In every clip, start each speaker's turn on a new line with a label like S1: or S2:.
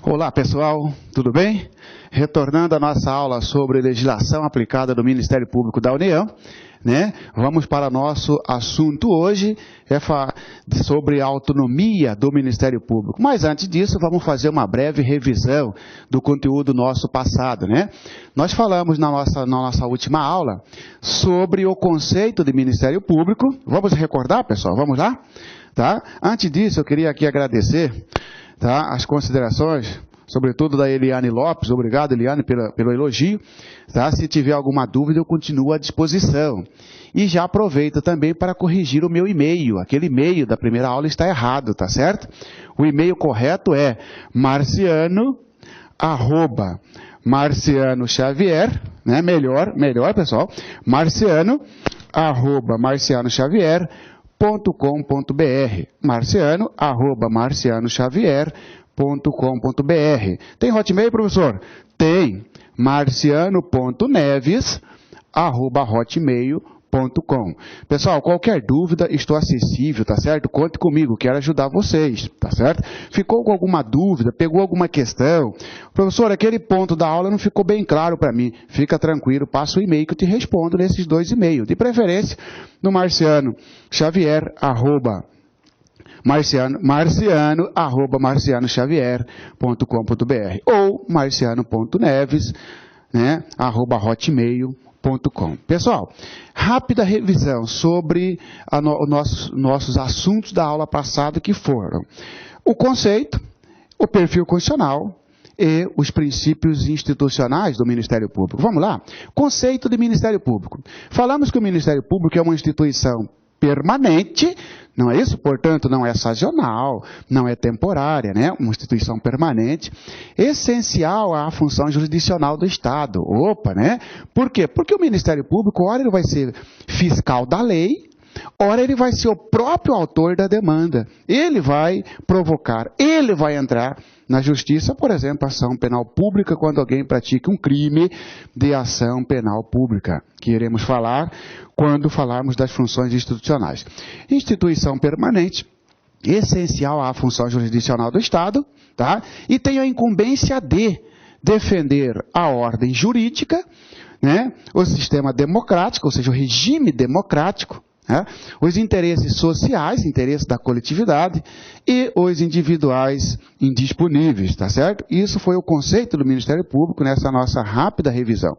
S1: Olá pessoal, tudo bem? Retornando à nossa aula sobre legislação aplicada do Ministério Público da União, né? Vamos para nosso assunto hoje, sobre a autonomia do Ministério Público. Mas antes disso, vamos fazer uma breve revisão do conteúdo nosso passado, né? Nós falamos na nossa última aula sobre o conceito de Ministério Público. Vamos recordar, pessoal? Vamos lá? Tá? Antes disso, eu queria aqui agradecer, tá, as considerações, sobretudo da Eliane Lopes. Obrigado, Eliane, pelo elogio. Tá? Se tiver alguma dúvida, eu continuo à disposição. E já aproveito também para corrigir o meu e-mail. Aquele e-mail da primeira aula está errado, tá certo? O e-mail correto é marciano@marcianoxavier, né? Melhor, pessoal. marciano@marcianoxavier.com.br, marciano@marcianoxavier.com.br. Tem Hotmail, professor? Tem. marciano.neves@hotmail.com. Pessoal, qualquer dúvida, estou acessível, tá certo? Conte comigo, quero ajudar vocês, tá certo? Ficou com alguma dúvida, pegou alguma questão? Professor, aquele ponto da aula não ficou bem claro para mim. Fica tranquilo, passa o e-mail que eu te respondo nesses dois e-mails. De preferência, no marciano@marcianoxavier.com.br ou marciano.neves, né, @hotmail.com. Pessoal, rápida revisão sobre nossos assuntos da aula passada, que foram o conceito, o perfil constitucional e os princípios institucionais do Ministério Público. Vamos lá? Conceito de Ministério Público. Falamos que o Ministério Público é uma instituição permanente, não é isso? Portanto, não é sazonal, não é temporária, né? Uma instituição permanente, essencial à função jurisdicional do Estado. Opa, né? Por quê? Porque o Ministério Público, ora ele vai ser fiscal da lei, ora ele vai ser o próprio autor da demanda. Ele vai provocar, ele vai entrar na justiça, por exemplo, ação penal pública, quando alguém pratica um crime de ação penal pública, que iremos falar quando falarmos das funções institucionais. Instituição permanente, essencial à função jurisdicional do Estado, tá? E tem a incumbência de defender a ordem jurídica, né? O sistema democrático, ou seja, o regime democrático, os interesses sociais, interesses da coletividade, e os individuais indisponíveis, tá certo? Isso foi o conceito do Ministério Público nessa nossa rápida revisão.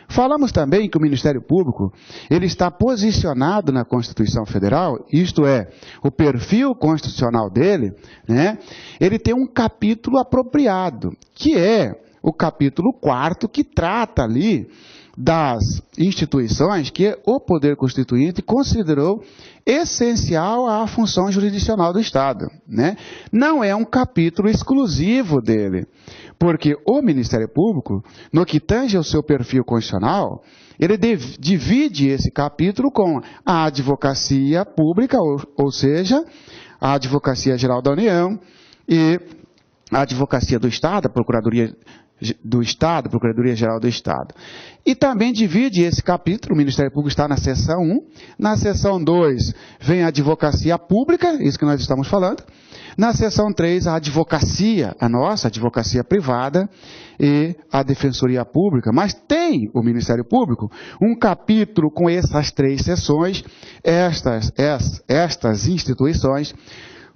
S1: Falamos também que o Ministério Público, ele está posicionado na Constituição Federal, isto é, o perfil constitucional dele, né? Ele tem um capítulo apropriado, que é o capítulo 4º, que trata ali das instituições que o Poder Constituinte considerou essencial à função jurisdicional do Estado, né? Não é um capítulo exclusivo dele, porque o Ministério Público, no que tange ao seu perfil constitucional, ele divide esse capítulo com a advocacia pública, ou seja, a Advocacia Geral da União e a Advocacia do Estado, a Procuradoria Procuradoria-Geral do Estado. E também divide esse capítulo, o Ministério Público está na seção 1, na seção 2 vem a advocacia pública, isso que nós estamos falando, na seção 3 a advocacia, a nossa advocacia privada e a defensoria pública, mas tem o Ministério Público um capítulo com essas 3 seções. Estas instituições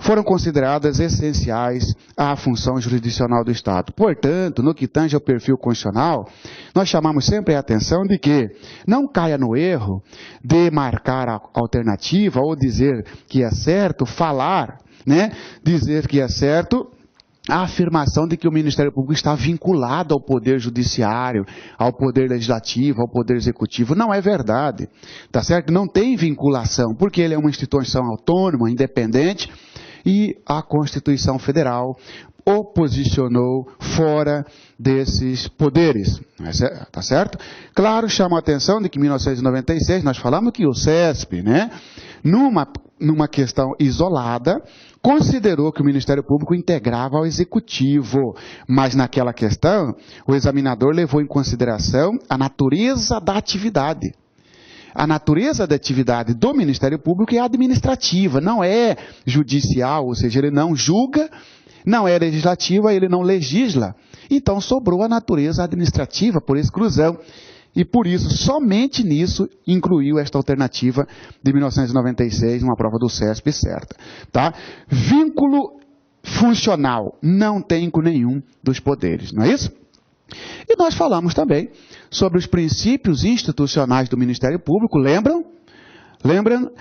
S1: foram consideradas essenciais à função jurisdicional do Estado. Portanto, no que tange ao perfil constitucional, nós chamamos sempre a atenção de que não caia no erro de marcar a alternativa ou dizer que é certo, né? Dizer que é certo a afirmação de que o Ministério Público está vinculado ao Poder Judiciário, ao Poder Legislativo, ao Poder Executivo. Não é verdade, tá certo? Não tem vinculação, porque ele é uma instituição autônoma, independente, e a Constituição Federal o posicionou fora desses poderes, tá certo? Claro, chama a atenção de que em 1996 nós falamos que o CESP, né, numa questão isolada, considerou que o Ministério Público integrava ao Executivo, mas naquela questão o examinador levou em consideração a natureza da atividade. A natureza da atividade do Ministério Público é administrativa, não é judicial, ou seja, ele não julga não é legislativa, ele não legisla. Então sobrou a natureza administrativa por exclusão. E por isso, somente nisso, incluiu esta alternativa de 1996, uma prova do CESP certa. Tá? Vínculo funcional, não tem com nenhum dos poderes, não é isso? E nós falamos também sobre os princípios institucionais do Ministério Público, lembram? Lembram?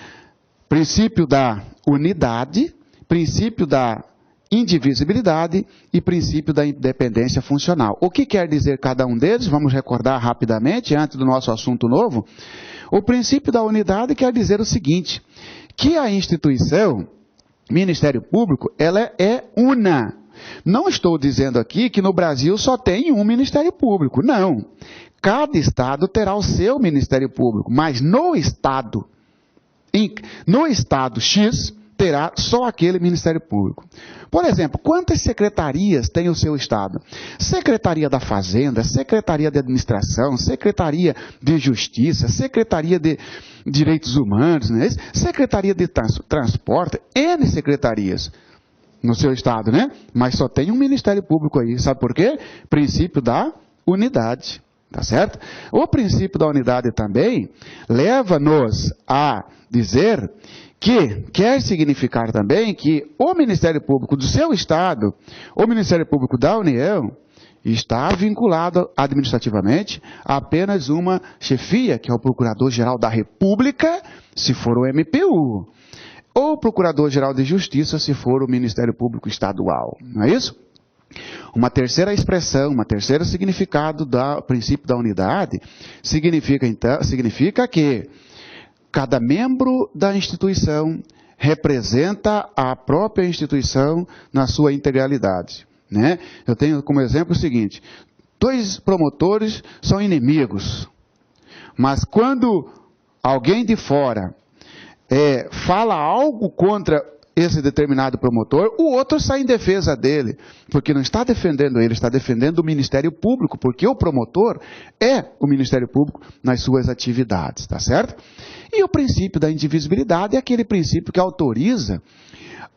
S1: Princípio da unidade, princípio da indivisibilidade e princípio da independência funcional. O que quer dizer cada um deles? Vamos recordar rapidamente, antes do nosso assunto novo. O princípio da unidade quer dizer o seguinte, que a instituição, Ministério Público, ela é una. Não estou dizendo aqui que no Brasil só tem um Ministério Público, não. Cada estado terá o seu Ministério Público, mas no estado X, terá só aquele Ministério Público. Por exemplo, quantas secretarias tem o seu Estado? Secretaria da Fazenda, Secretaria de Administração, Secretaria de Justiça, Secretaria de Direitos Humanos, né? Secretaria de Transporte, N secretarias no seu Estado, né? Mas só tem um Ministério Público aí. Sabe por quê? Princípio da unidade. Tá certo? O princípio da unidade também leva-nos a dizer que quer significar também que o Ministério Público do seu Estado, o Ministério Público da União, está vinculado administrativamente a apenas uma chefia, que é o Procurador-Geral da República, se for o MPU, ou o Procurador-Geral de Justiça, se for o Ministério Público Estadual. Não é isso? Uma terceira expressão, uma terceira significado do princípio da unidade, significa que cada membro da instituição representa a própria instituição na sua integralidade. Né? Eu tenho como exemplo o seguinte, 2 promotores são inimigos, mas quando alguém de fora fala algo contra esse determinado promotor, o outro sai em defesa dele, porque não está defendendo ele, está defendendo o Ministério Público, porque o promotor é o Ministério Público nas suas atividades, tá certo? E o princípio da indivisibilidade é aquele princípio que autoriza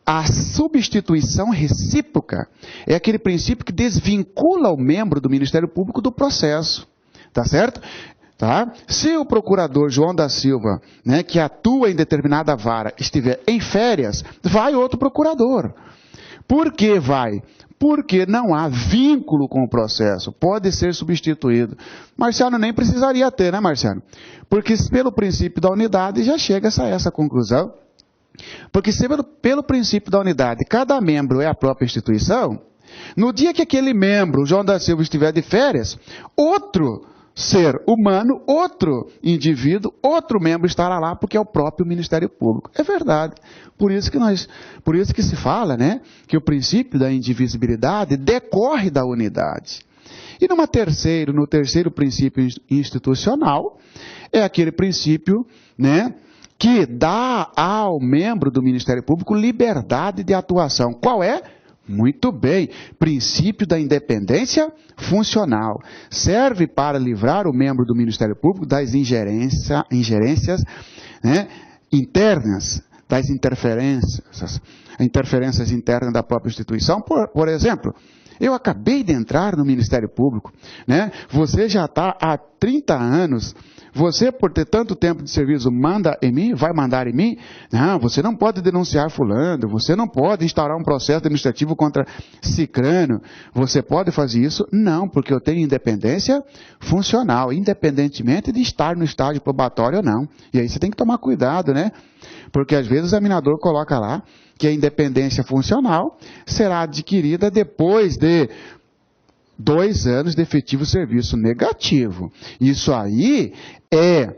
S1: a substituição recíproca, é aquele princípio que desvincula o membro do Ministério Público do processo, tá certo? Tá? Se o procurador João da Silva, né, que atua em determinada vara, estiver em férias, vai outro procurador. Por que vai? Porque não há vínculo com o processo, pode ser substituído. Marciano nem precisaria ter, né, Marciano? Porque pelo princípio da unidade já chega a essa conclusão. Porque se pelo princípio da unidade cada membro é a própria instituição, no dia que aquele membro, João da Silva, estiver de férias, outro ser humano, outro indivíduo, outro membro estará lá, porque é o próprio Ministério Público. É verdade. Por isso que se fala, né, que o princípio da indivisibilidade decorre da unidade. E no terceiro princípio institucional, é aquele princípio, né, que dá ao membro do Ministério Público liberdade de atuação. Qual é? Muito bem, princípio da independência funcional. Serve para livrar o membro do Ministério Público das ingerências, né, internas, das interferências internas da própria instituição. Por exemplo, eu acabei de entrar no Ministério Público, né? Você já está há 30 anos, você, por ter tanto tempo de serviço, manda em mim, vai mandar em mim? Não, você não pode denunciar fulano, você não pode instaurar um processo administrativo contra cicrano, você pode fazer isso? Não, porque eu tenho independência funcional, independentemente de estar no estágio probatório ou não. E aí você tem que tomar cuidado, né? Porque às vezes o examinador coloca lá que a independência funcional será adquirida depois de 2 anos de efetivo serviço negativo. Isso aí é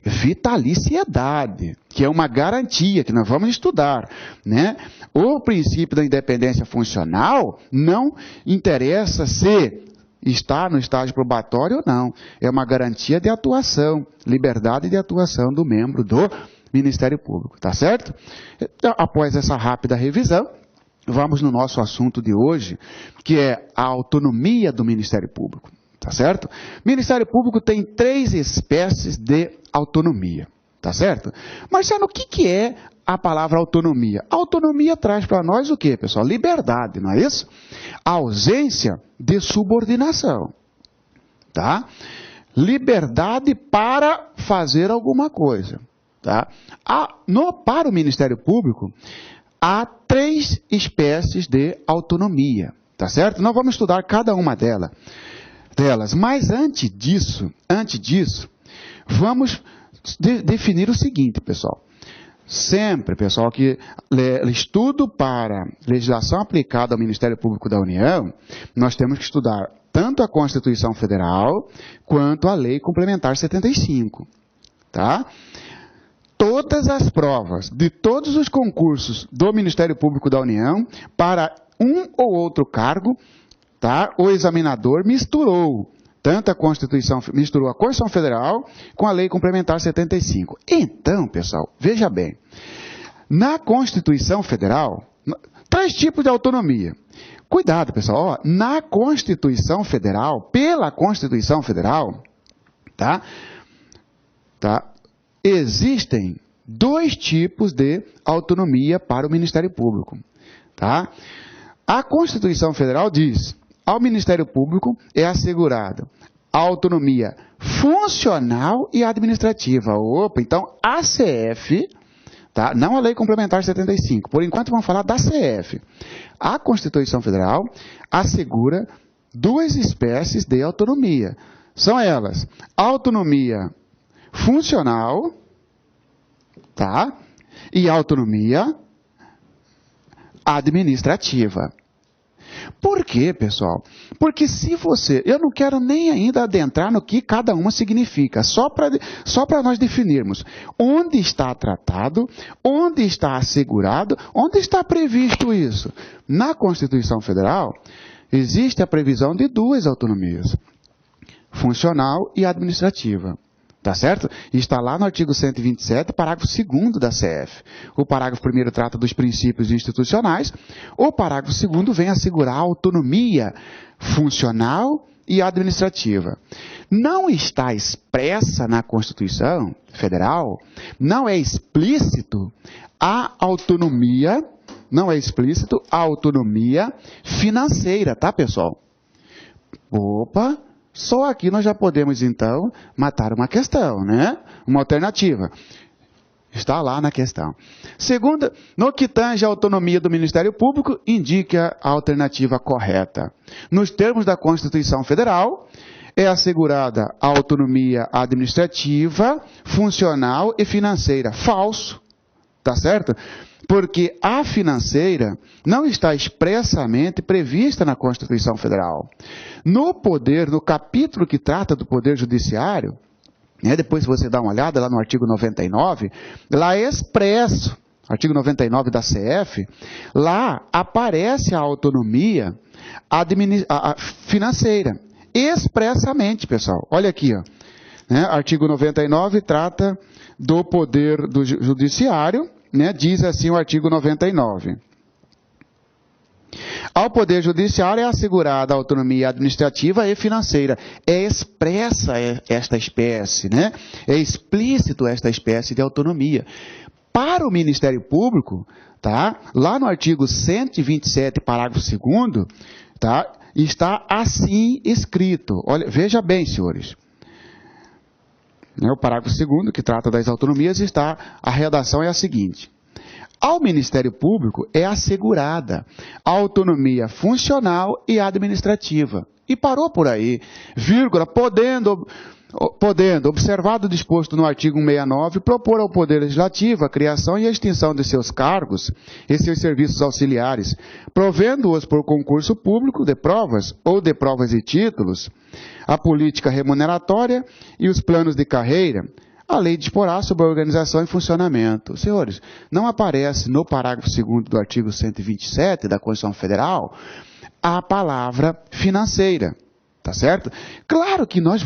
S1: vitaliciedade, que é uma garantia que nós vamos estudar, né? O princípio da independência funcional não interessa se está no estágio probatório ou não. É uma garantia de atuação, liberdade de atuação do membro do Ministério Público, tá certo? Então, após essa rápida revisão, vamos no nosso assunto de hoje, que é a autonomia do Ministério Público, tá certo? Ministério Público tem 3 espécies de autonomia, tá certo? Marcelo, o que é a palavra autonomia? Autonomia traz para nós o quê, pessoal? Liberdade, não é isso? A ausência de subordinação, tá? Liberdade para fazer alguma coisa, tá? Para o Ministério Público, há 3 espécies de autonomia, tá certo? Nós vamos estudar cada uma delas. Mas antes disso, vamos definir o seguinte, pessoal. Sempre, pessoal, que estudo para legislação aplicada ao Ministério Público da União, nós temos que estudar tanto a Constituição Federal quanto a Lei Complementar 75, tá? Todas as provas de todos os concursos do Ministério Público da União para um ou outro cargo, tá? O examinador misturou a Constituição Federal com a Lei Complementar 75. Então, pessoal, veja bem, na Constituição Federal, 3 tipos de autonomia. Cuidado, pessoal, na Constituição Federal, pela Constituição Federal, tá? Existem 2 tipos de autonomia para o Ministério Público, tá? A Constituição Federal diz: ao Ministério Público é assegurada a autonomia funcional e administrativa. Opa, então a CF, tá? Não a Lei Complementar 75. Por enquanto vamos falar da CF. A Constituição Federal assegura 2 espécies de autonomia. São elas: autonomia funcional, tá? E autonomia administrativa. Por quê, pessoal? Porque eu não quero nem ainda adentrar no que cada uma significa, só para nós definirmos onde está tratado, onde está assegurado, onde está previsto isso. Na Constituição Federal, existe a previsão de 2 autonomias, funcional e administrativa. Tá certo? Está lá no artigo 127, parágrafo 2º da CF. O parágrafo 1º trata dos princípios institucionais. O parágrafo 2º vem assegurar a autonomia funcional e administrativa. Não está expressa na Constituição Federal, não é explícito a autonomia financeira, tá, pessoal? Opa! Só aqui nós já podemos, então, matar uma questão, né? Uma alternativa. Está lá na questão. Segunda, no que tange a autonomia do Ministério Público, indique a alternativa correta. Nos termos da Constituição Federal, é assegurada a autonomia administrativa, funcional e financeira. Falso. Tá certo? Porque a financeira não está expressamente prevista na Constituição Federal. No capítulo que trata do Poder Judiciário, né, depois você dá uma olhada lá no artigo 99, lá é expresso, artigo 99 da CF, lá aparece a autonomia financeira, expressamente, pessoal. Olha aqui, ó, né, artigo 99 trata do Poder do Judiciário, né, diz assim o artigo 99. Ao Poder Judiciário é assegurada a autonomia administrativa e financeira. É expressa esta espécie, né? É explícito esta espécie de autonomia. Para o Ministério Público, tá? Lá no artigo 127, parágrafo 2º, tá? Está assim escrito. Olha, veja bem, senhores. O parágrafo 2º, que trata das autonomias, a redação é a seguinte: ao Ministério Público é assegurada a autonomia funcional e administrativa. E parou por aí, vírgula, podendo, observado o disposto no artigo 169, propor ao Poder Legislativo a criação e a extinção de seus cargos e seus serviços auxiliares, provendo-os por concurso público de provas ou de provas e títulos, a política remuneratória e os planos de carreira. A lei disporá sobre a organização e funcionamento. Senhores, não aparece no parágrafo 2º do artigo 127 da Constituição Federal a palavra financeira. Tá certo? Claro que nós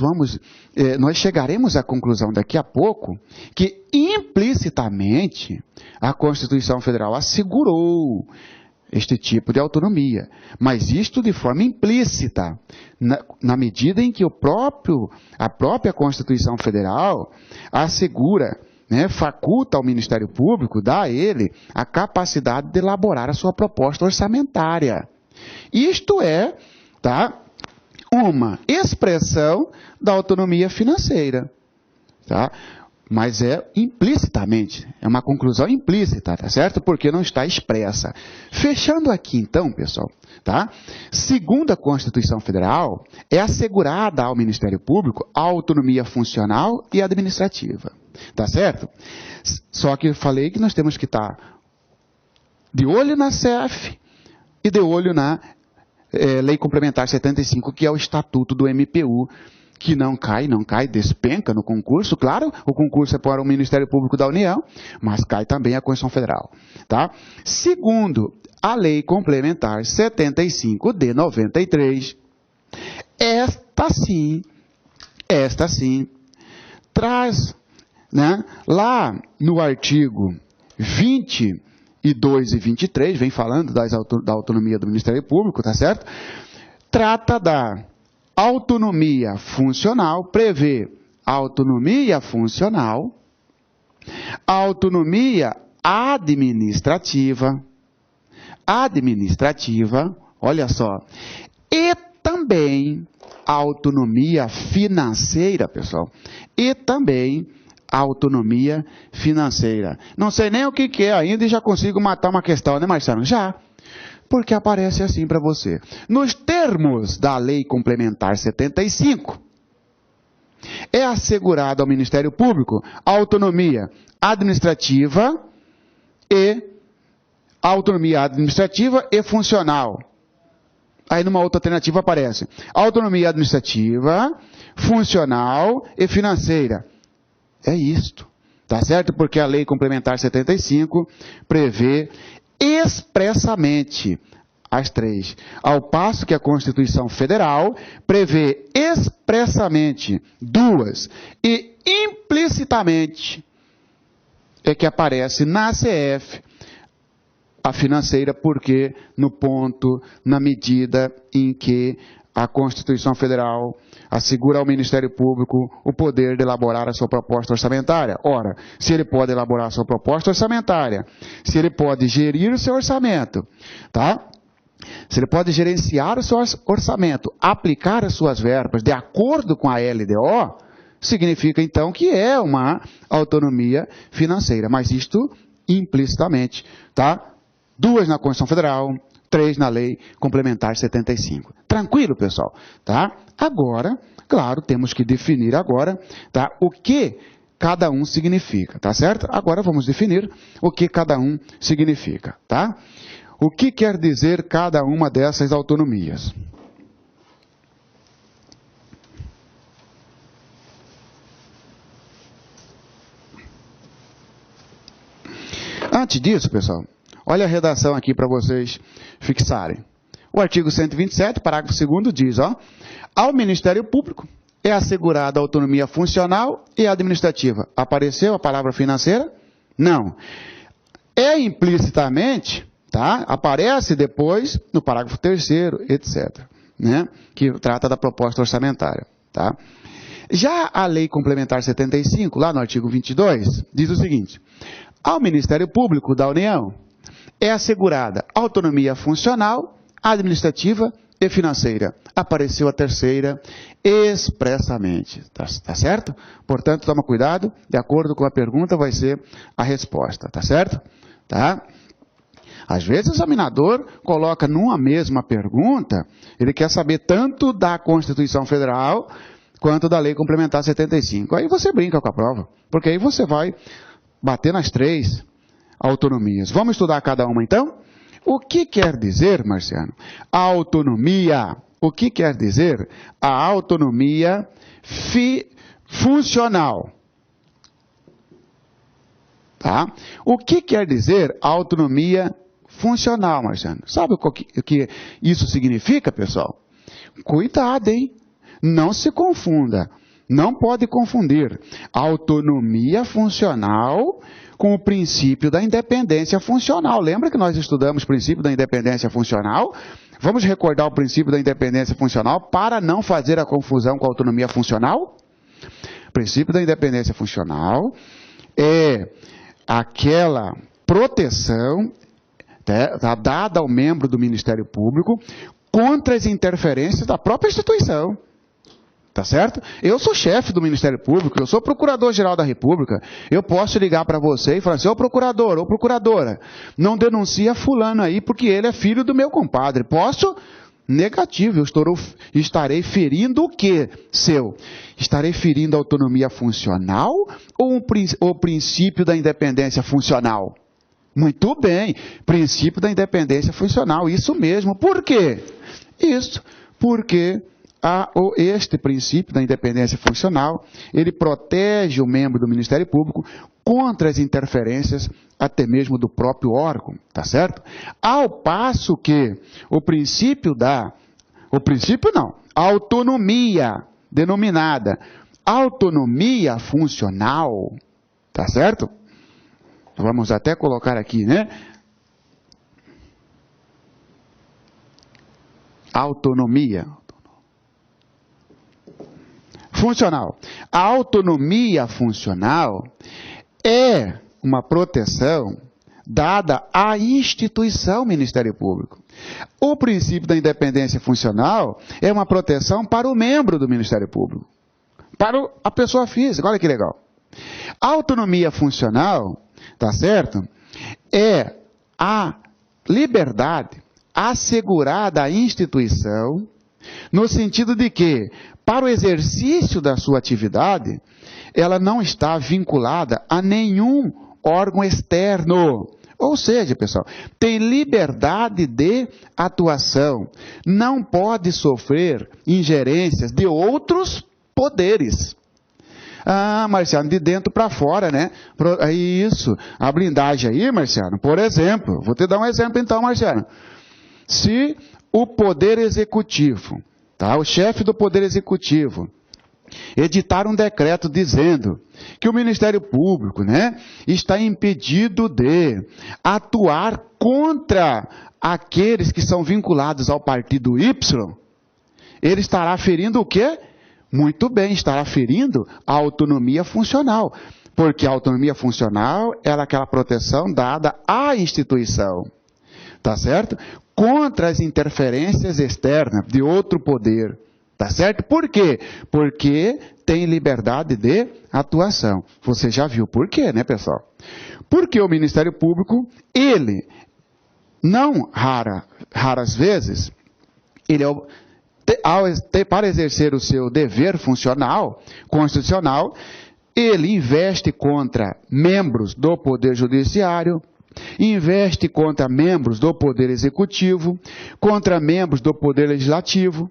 S1: chegaremos à conclusão daqui a pouco que implicitamente a Constituição Federal assegurou este tipo de autonomia, mas isto de forma implícita, na medida em que a própria Constituição Federal assegura, né, faculta ao Ministério Público, dá a ele a capacidade de elaborar a sua proposta orçamentária. Isto é, tá, uma expressão da autonomia financeira, tá? Mas é implicitamente, é uma conclusão implícita, tá certo? Porque não está expressa. Fechando aqui então, pessoal, tá? Segundo a Constituição Federal, é assegurada ao Ministério Público a autonomia funcional e administrativa, tá certo? Só que eu falei que nós temos que estar de olho na CEF e de olho na Lei Complementar 75, que é o Estatuto do MPU, que não cai, despenca no concurso. Claro, o concurso é para o Ministério Público da União, mas cai também a Constituição Federal. Tá? Segundo a Lei Complementar 75 de 93, esta sim, traz, né, lá no artigo 22 e 23, vem falando da autonomia do Ministério Público, tá certo? Trata da autonomia funcional, prevê autonomia funcional, autonomia administrativa, olha só, e também autonomia financeira, pessoal, e também autonomia financeira. Não sei nem o que é ainda e já consigo matar uma questão, né, Marcelo? Já. Porque aparece assim para você. Nos termos da Lei Complementar 75, é assegurado ao Ministério Público a autonomia administrativa e funcional. Aí numa outra alternativa aparece autonomia administrativa, funcional e financeira. É isto, tá certo? Porque a Lei Complementar 75 prevê expressamente as três, ao passo que a Constituição Federal prevê expressamente duas e implicitamente é que aparece na CF a financeira, porque na medida em que a Constituição Federal assegura ao Ministério Público o poder de elaborar a sua proposta orçamentária. Ora, se ele pode elaborar a sua proposta orçamentária, se ele pode gerir o seu orçamento, tá? Se ele pode gerenciar o seu orçamento, aplicar as suas verbas de acordo com a LDO, significa então que é uma autonomia financeira. Mas isto implicitamente, tá? 2 na Constituição Federal, 3 na Lei Complementar 75. Tranquilo, pessoal? Tá? Agora, claro, temos que definir agora, tá, o que cada um significa, tá certo? Agora vamos definir o que cada um significa, tá? O que quer dizer cada uma dessas autonomias? Antes disso, pessoal, olha a redação aqui para vocês fixarem. O artigo 127, parágrafo 2º, diz, ó, ao Ministério Público é assegurada a autonomia funcional e administrativa. Apareceu a palavra financeira? Não. É implicitamente, tá? Aparece depois no parágrafo 3º, etc., né? Que trata da proposta orçamentária, tá? Já a Lei Complementar 75, lá no artigo 22, diz o seguinte: ao Ministério Público da União é assegurada autonomia funcional, administrativa e financeira. Apareceu a terceira expressamente. Tá certo? Portanto, toma cuidado, de acordo com a pergunta vai ser a resposta. Tá certo? Tá? Às vezes o examinador coloca numa mesma pergunta, ele quer saber tanto da Constituição Federal quanto da Lei Complementar 75. Aí você brinca com a prova, porque aí você vai bater nas 3 autonomias. Vamos estudar cada uma então? O que quer dizer, Marciano, a autonomia? O que quer dizer a autonomia funcional? Tá? O que quer dizer a autonomia funcional, Marciano? Sabe o que isso significa, pessoal? Cuidado, hein? Não se confunda. Não pode confundir autonomia funcional com o princípio da independência funcional. Lembra que nós estudamos o princípio da independência funcional? Vamos recordar o princípio da independência funcional para não fazer a confusão com a autonomia funcional? O princípio da independência funcional é aquela proteção, né, dada ao membro do Ministério Público contra as interferências da própria instituição. Tá certo? Eu sou chefe do Ministério Público, eu sou procurador-geral da República, eu posso ligar para você e falar assim, ô procurador, ô procuradora, não denuncia fulano aí porque ele é filho do meu compadre. Posso? Negativo, eu estarei ferindo o quê, seu? Estarei ferindo a autonomia funcional ou o princípio da independência funcional? Muito bem, princípio da independência funcional, isso mesmo. Por quê? Isso, porque este princípio da independência funcional, ele protege o membro do Ministério Público contra as interferências até mesmo do próprio órgão, tá certo? Ao passo que a autonomia, denominada autonomia funcional, tá certo? Vamos até colocar aqui, né? Autonomia funcional. A autonomia funcional é uma proteção dada à instituição Ministério Público. O princípio da independência funcional é uma proteção para o membro do Ministério Público, para a pessoa física. Olha que legal. A autonomia funcional, tá certo? É a liberdade assegurada à instituição, no sentido de que, para o exercício da sua atividade, ela não está vinculada a nenhum órgão externo. Ou seja, pessoal, tem liberdade de atuação, não pode sofrer ingerências de outros poderes. Ah, Marciano, de dentro para fora, né? Isso, a blindagem aí, Marciano, por exemplo, vou te dar um exemplo então, Marciano. Se o Poder Executivo, tá, o chefe do Poder Executivo, editar um decreto dizendo que o Ministério Público, né, está impedido de atuar contra aqueles que são vinculados ao partido Y, ele estará ferindo o quê? Muito bem, estará ferindo a autonomia funcional, porque a autonomia funcional é aquela proteção dada à instituição, tá certo? Contra as interferências externas de outro poder, tá certo? Por quê? Porque tem liberdade de atuação. Você já viu por quê, né, pessoal? Porque o Ministério Público, ele, não raras vezes, ele para exercer o seu dever funcional, constitucional, ele investe contra membros do Poder Judiciário, investe contra membros do Poder Executivo, contra membros do Poder Legislativo.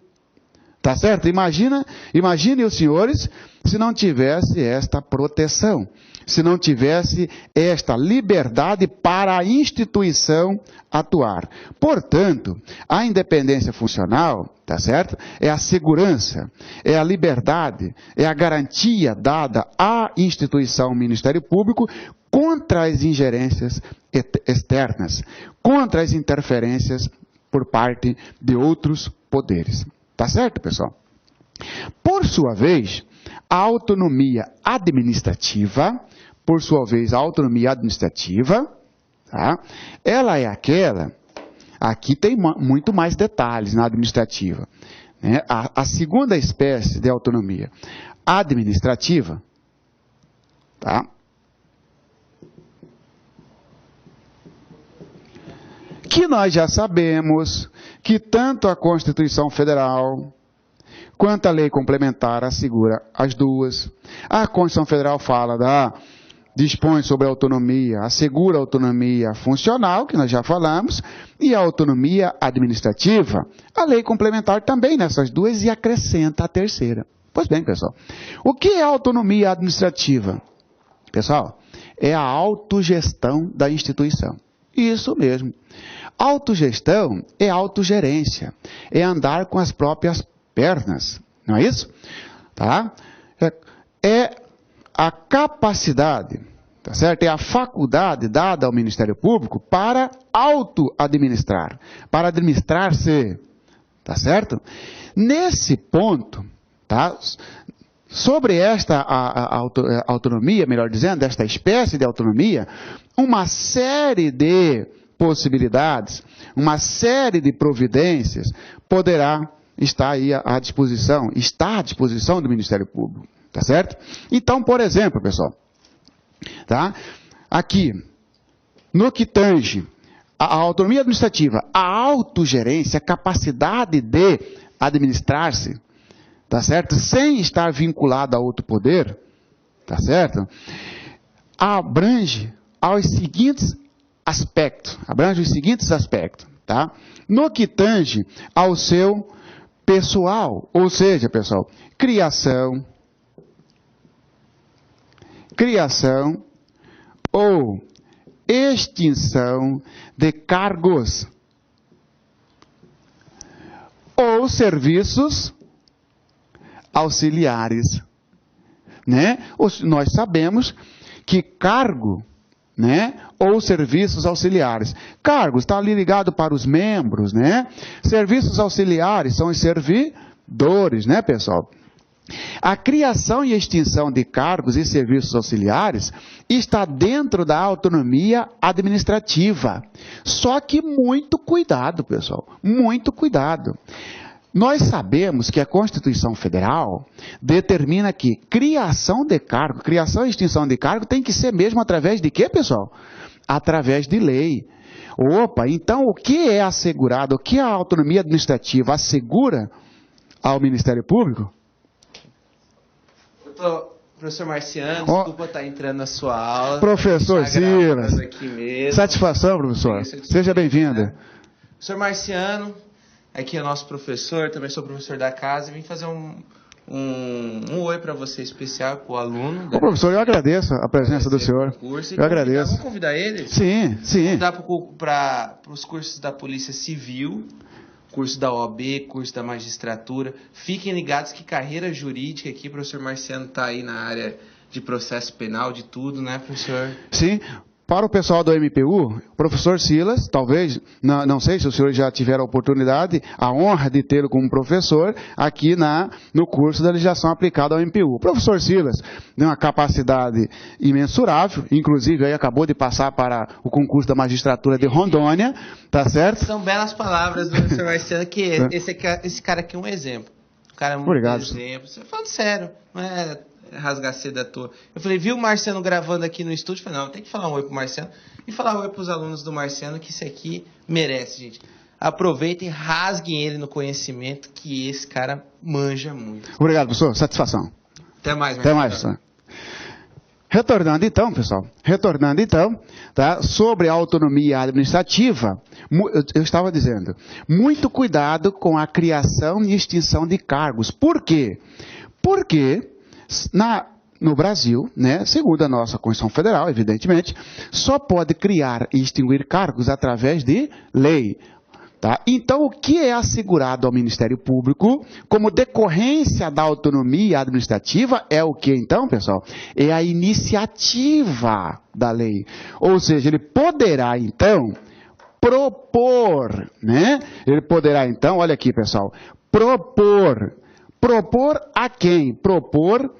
S1: Tá certo? Imagine os senhores se não tivesse esta proteção, se não tivesse esta liberdade para a instituição atuar. Portanto, a independência funcional, tá certo? É a segurança, é a liberdade, é a garantia dada à instituição Ministério Público contra as ingerências externas, contra as interferências por parte de outros poderes. Tá certo, pessoal? Por sua vez, a autonomia administrativa, tá? Ela é aquela, aqui tem muito mais detalhes na administrativa, né? A segunda espécie de autonomia administrativa, tá? Que nós já sabemos que tanto a Constituição Federal quanto a lei complementar assegura as duas. A Constituição Federal dispõe sobre a autonomia, assegura a autonomia funcional, que nós já falamos, e a autonomia administrativa. A lei complementar também nessas duas e acrescenta a terceira. Pois bem, pessoal, o que é a autonomia administrativa? Pessoal, é a autogestão da instituição. Isso mesmo. Autogestão é autogerência, é andar com as próprias pernas, não é isso? Tá? É a capacidade, tá certo? É a faculdade dada ao Ministério Público para auto-administrar, para administrar-se, tá certo? Nesse ponto, tá? sobre esta autonomia, melhor dizendo, esta espécie de autonomia, uma série de possibilidades, uma série de providências poderá estar aí à disposição, está à disposição do Ministério Público, tá certo? Então, por exemplo, pessoal, tá? Aqui, no que tange a autonomia administrativa, a autogerência, a capacidade de administrar-se, tá certo? Sem estar vinculado a outro poder, tá certo? Abrange os seguintes aspectos, tá? No que tange ao seu pessoal, ou seja, pessoal, criação ou extinção de cargos ou serviços auxiliares, né? Nós sabemos que cargo, né, ou serviços auxiliares. Cargos está ali ligado para os membros, né? Serviços auxiliares são os servidores, né, pessoal? A criação e extinção de cargos e serviços auxiliares está dentro da autonomia administrativa. Só que muito cuidado, pessoal, muito cuidado. Nós sabemos que a Constituição Federal determina que criação de cargo, criação e extinção de cargo tem que ser mesmo através de quê, pessoal? Através de lei. Opa, então o que é assegurado, o que a autonomia administrativa assegura ao Ministério Público?
S2: Professor Marciano, desculpa estar entrando na sua aula.
S1: Professor Silas, satisfação, professor. Seja bem-vinda.
S2: Professor Marciano, aqui é nosso professor, também sou professor da casa, e vim fazer um oi para você especial, para o aluno.
S1: Ô, professor, eu agradeço a presença do senhor. Eu agradeço.
S2: Vamos convidar ele?
S1: Sim, sim.
S2: Convidar para os cursos da Polícia Civil, curso da OAB, curso da magistratura. Fiquem ligados que carreira jurídica aqui, o professor Marciano está aí na área de processo penal, de tudo, né, professor?
S1: Sim. Para o pessoal do MPU, professor Silas, talvez, não sei se o senhor já tiver a oportunidade, a honra de tê-lo como professor aqui no curso da legislação aplicada ao MPU. O professor Silas tem uma capacidade imensurável, inclusive aí acabou de passar para o concurso da magistratura de Rondônia, tá certo?
S2: São belas palavras do professor Marciano, que esse cara aqui é um exemplo. Um cara muito
S1: Obrigado.
S2: exemplo. Você falando sério, não é rasgar cedo à toa. Eu falei, viu o Marciano gravando aqui no estúdio? Eu falei, não, tem que falar um oi pro Marciano e falar um oi pros alunos do Marciano, que isso aqui merece, gente. Aproveitem, rasguem ele no conhecimento, que esse cara manja muito.
S1: Obrigado, professor. Satisfação.
S2: Até mais,
S1: Até mais, professor. Retornando então, pessoal, tá, sobre a autonomia administrativa, eu estava dizendo, muito cuidado com a criação e extinção de cargos. Por quê? Porque no Brasil, né, segundo a nossa Constituição Federal, evidentemente, só pode criar e extinguir cargos através de lei. Tá? Então, o que é assegurado ao Ministério Público como decorrência da autonomia administrativa é o que, então, pessoal? É a iniciativa da lei. Ou seja, ele poderá, então, propor, né? Ele poderá, então, olha aqui, pessoal, propor a quem? Propor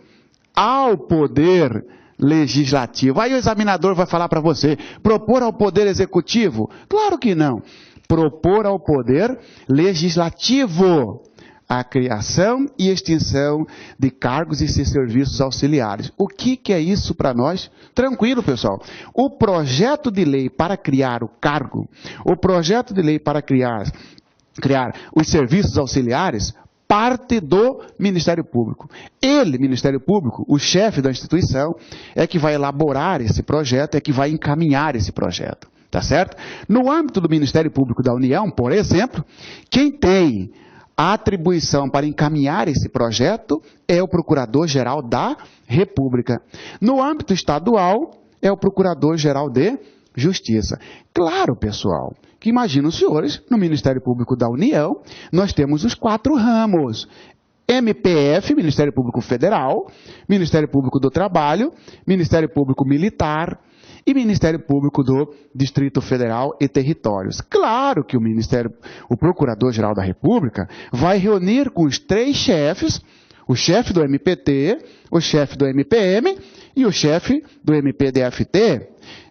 S1: ao poder legislativo. Aí o examinador vai falar para você, propor ao poder executivo? Claro que não. Propor ao poder legislativo a criação e extinção de cargos e serviços auxiliares. O que é isso para nós? Tranquilo, pessoal. O projeto de lei para criar o cargo, o projeto de lei para criar os serviços auxiliares, parte do Ministério Público. Ele, Ministério Público, o chefe da instituição, é que vai elaborar esse projeto, é que vai encaminhar esse projeto. Tá certo? No âmbito do Ministério Público da União, por exemplo, quem tem a atribuição para encaminhar esse projeto é o Procurador-Geral da República. No âmbito estadual, é o Procurador-Geral de Justiça. Claro, pessoal, que imagina os senhores, no Ministério Público da União, nós temos os 4 ramos. MPF, Ministério Público Federal, Ministério Público do Trabalho, Ministério Público Militar e Ministério Público do Distrito Federal e Territórios. Claro que o Procurador-Geral da República vai reunir com os 3 chefes o chefe do MPT, o chefe do MPM e o chefe do MPDFT.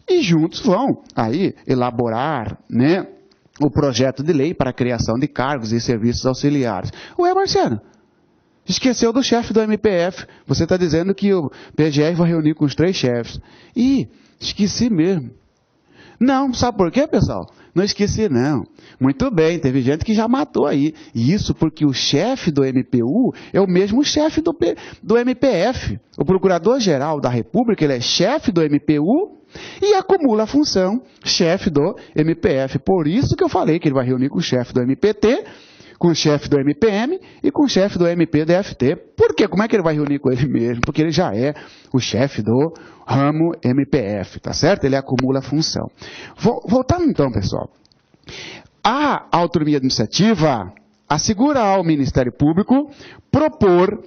S1: E juntos vão aí elaborar, né, o projeto de lei para a criação de cargos e serviços auxiliares. Ué, Marciano, esqueceu do chefe do MPF. Você está dizendo que o PGR vai reunir com os 3 chefes. Ih, esqueci mesmo. Não, sabe por quê, pessoal? Não esqueci, não. Muito bem, teve gente que já matou aí. E isso porque o chefe do MPU é o mesmo chefe do MPF. O Procurador-Geral da República, ele é chefe do MPU e acumula a função chefe do MPF. Por isso que eu falei que ele vai reunir com o chefe do MPT, com o chefe do MPM e com o chefe do MPDFT. Por quê? Como é que ele vai reunir com ele mesmo? Porque ele já é o chefe do ramo MPF, tá certo? Ele acumula a função. Voltando então, pessoal. A autonomia administrativa assegura ao Ministério Público propor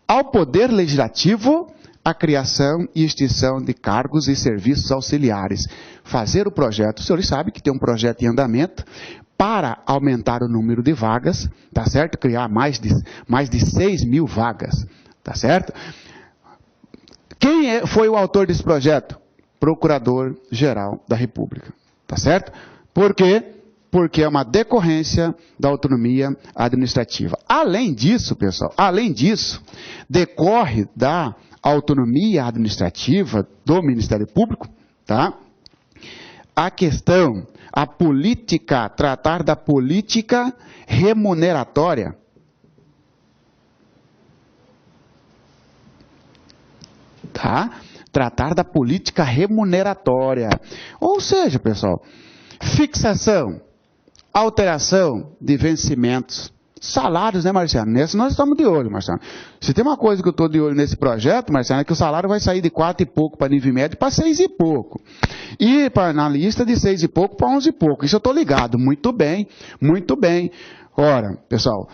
S1: ao Poder Legislativo a criação e extinção de cargos e serviços auxiliares. Fazer o projeto. Os senhores sabem que tem um projeto em andamento para aumentar o número de vagas, tá certo? Criar mais de 6 mil vagas, tá certo? Quem foi o autor desse projeto? Procurador-Geral da República, tá certo? Por quê? Porque é uma decorrência da autonomia administrativa. Além disso, pessoal, decorre da autonomia administrativa do Ministério Público, tá? A questão, a política, tratar da política remuneratória. Tá? Tratar da política remuneratória. Ou seja, pessoal, fixação, alteração de vencimentos, salários, né, Marciano? Nesse nós estamos de olho, Marciano. Se tem uma coisa que eu estou de olho nesse projeto, Marciano, é que o salário vai sair de 4 e pouco para nível médio para 6 e pouco. E para analista de 6 e pouco para 11 e pouco. Isso eu estou ligado. Muito bem, muito bem. Ora, pessoal,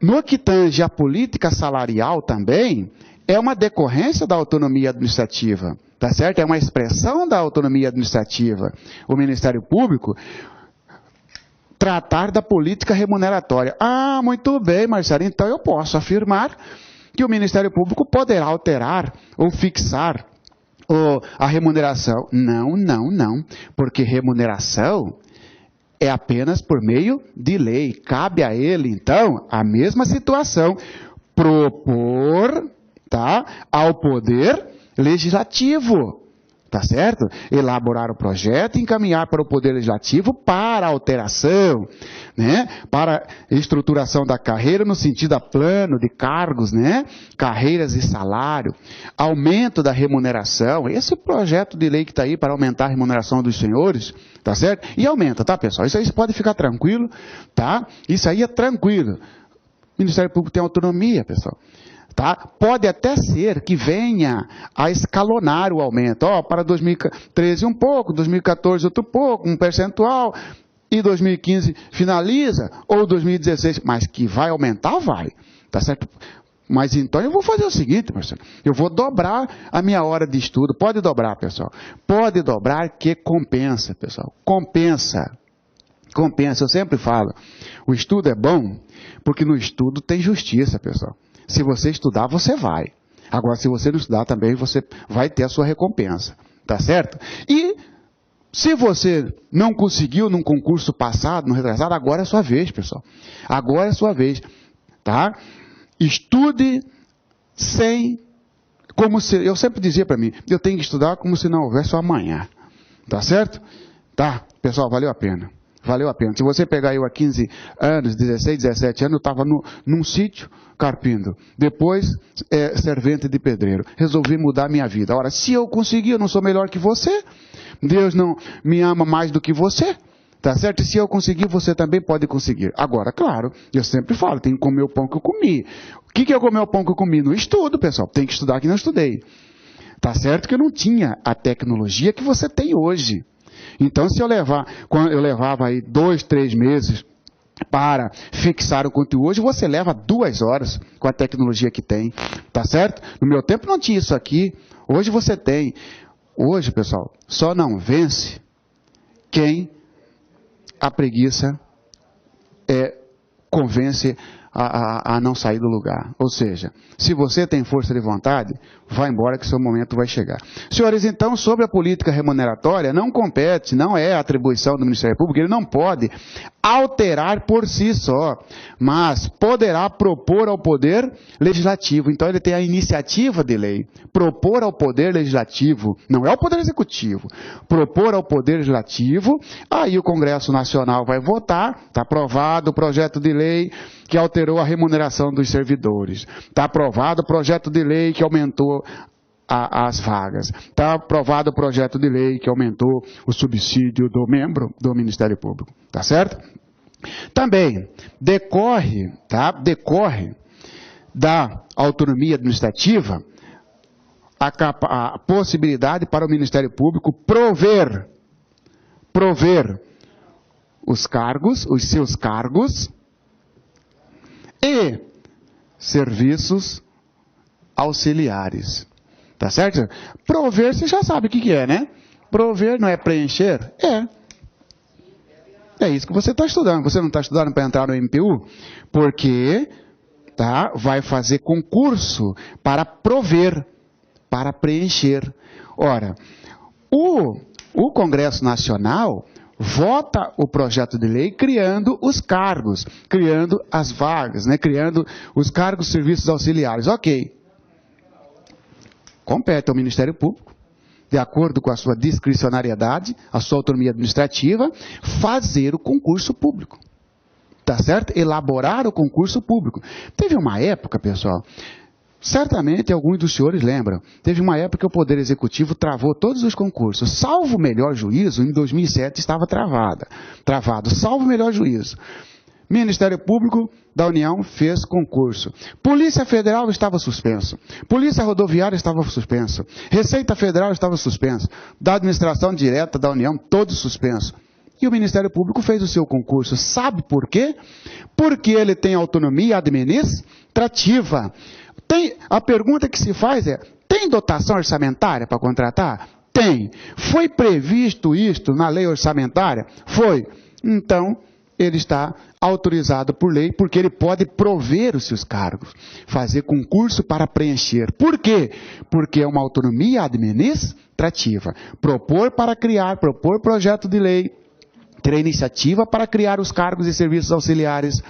S1: no que tange a política salarial também, é uma decorrência da autonomia administrativa, tá certo? É uma expressão da autonomia administrativa. O Ministério Público tratar da política remuneratória. Ah, muito bem, Marcelo, então eu posso afirmar que o Ministério Público poderá alterar ou fixar a remuneração. Não, porque remuneração é apenas por meio de lei. Cabe a ele, então, a mesma situação, propor, tá, ao Poder Legislativo. Tá certo? Elaborar o projeto e encaminhar para o Poder Legislativo para alteração, né? Para estruturação da carreira no sentido a plano de cargos, né? Carreiras e salário, aumento da remuneração. Esse projeto de lei que está aí para aumentar a remuneração dos senhores, tá certo? E aumenta, tá, pessoal? Isso aí pode ficar tranquilo, tá? Isso aí é tranquilo. O Ministério Público tem autonomia, pessoal. Tá? Pode até ser que venha a escalonar o aumento. Para 2013 um pouco, 2014 outro pouco, um percentual, e 2015 finaliza, ou 2016, mas que vai aumentar, vai. Tá certo? Mas então eu vou fazer o seguinte, Marcelo, eu vou dobrar a minha hora de estudo. Pode dobrar, pessoal. Pode dobrar que compensa, pessoal. Compensa. Compensa, eu sempre falo. O estudo é bom, porque no estudo tem justiça, pessoal. Se você estudar, você vai. Agora, se você não estudar também, você vai ter a sua recompensa. Tá certo? E se você não conseguiu num concurso passado, no retrasado, agora é a sua vez, pessoal. Agora é a sua vez. Tá? Estude sem... Como se, eu sempre dizia para mim, eu tenho que estudar como se não houvesse o amanhã. Tá certo? Tá, pessoal, valeu a pena. Valeu a pena. Se você pegar eu há 15 anos, 16, 17 anos, eu estava num sítio carpindo. Depois, servente de pedreiro. Resolvi mudar minha vida. Ora, se eu conseguir, eu não sou melhor que você. Deus não me ama mais do que você. Tá certo? E se eu conseguir, você também pode conseguir. Agora, claro, eu sempre falo, tem que comer o pão que eu comi. O que é comer o pão que eu comi? No estudo, pessoal. Tem que estudar que não estudei. Tá certo que eu não tinha a tecnologia que você tem hoje. Então, se eu levava aí 2, 3 meses para fixar o conteúdo, hoje você leva 2 horas com a tecnologia que tem, tá certo? No meu tempo não tinha isso aqui, hoje você tem. Hoje, pessoal, só não vence quem a preguiça convence a não sair do lugar. Ou seja, se você tem força de vontade, vá embora que seu momento vai chegar. Senhores, então, sobre a política remuneratória, não compete, não é atribuição do Ministério Público, ele não pode alterar por si só, mas poderá propor ao Poder Legislativo. Então, ele tem a iniciativa de lei. Propor ao Poder Legislativo, não é o Poder Executivo, propor ao Poder Legislativo, aí o Congresso Nacional vai votar, está aprovado o projeto de lei que alterou a remuneração dos servidores, está aprovado o projeto de lei que aumentou as vagas, está aprovado o projeto de lei que aumentou o subsídio do membro do Ministério Público, tá certo? Também decorre da autonomia administrativa a possibilidade para o Ministério Público prover os seus cargos e serviços auxiliares. Tá certo? Prover, você já sabe o que é, né? Prover não é preencher? É isso que você está estudando. Você não está estudando para entrar no MPU? Porque vai fazer concurso para prover, para preencher. Ora, o Congresso Nacional vota o projeto de lei criando os cargos, criando as vagas, né? Criando os cargos e serviços auxiliares. Ok. Compete ao Ministério Público, de acordo com a sua discricionariedade, a sua autonomia administrativa, fazer o concurso público. Tá certo? Elaborar o concurso público. Teve uma época, pessoal, certamente alguns dos senhores lembram, teve uma época que o Poder Executivo travou todos os concursos. Salvo o melhor juízo, em 2007 estava travado, salvo o melhor juízo. Ministério Público da União fez concurso. Polícia Federal estava suspenso. Polícia Rodoviária estava suspenso. Receita Federal estava suspenso. Da Administração Direta da União, todo suspenso. E o Ministério Público fez o seu concurso. Sabe por quê? Porque ele tem autonomia administrativa. A pergunta que se faz é, tem dotação orçamentária para contratar? Tem. Foi previsto isto na lei orçamentária? Foi. Então, ele está autorizado por lei, porque ele pode prover os seus cargos, fazer concurso para preencher. Por quê? Porque é uma autonomia administrativa. Propor projeto de lei, ter a iniciativa para criar os cargos e serviços auxiliares,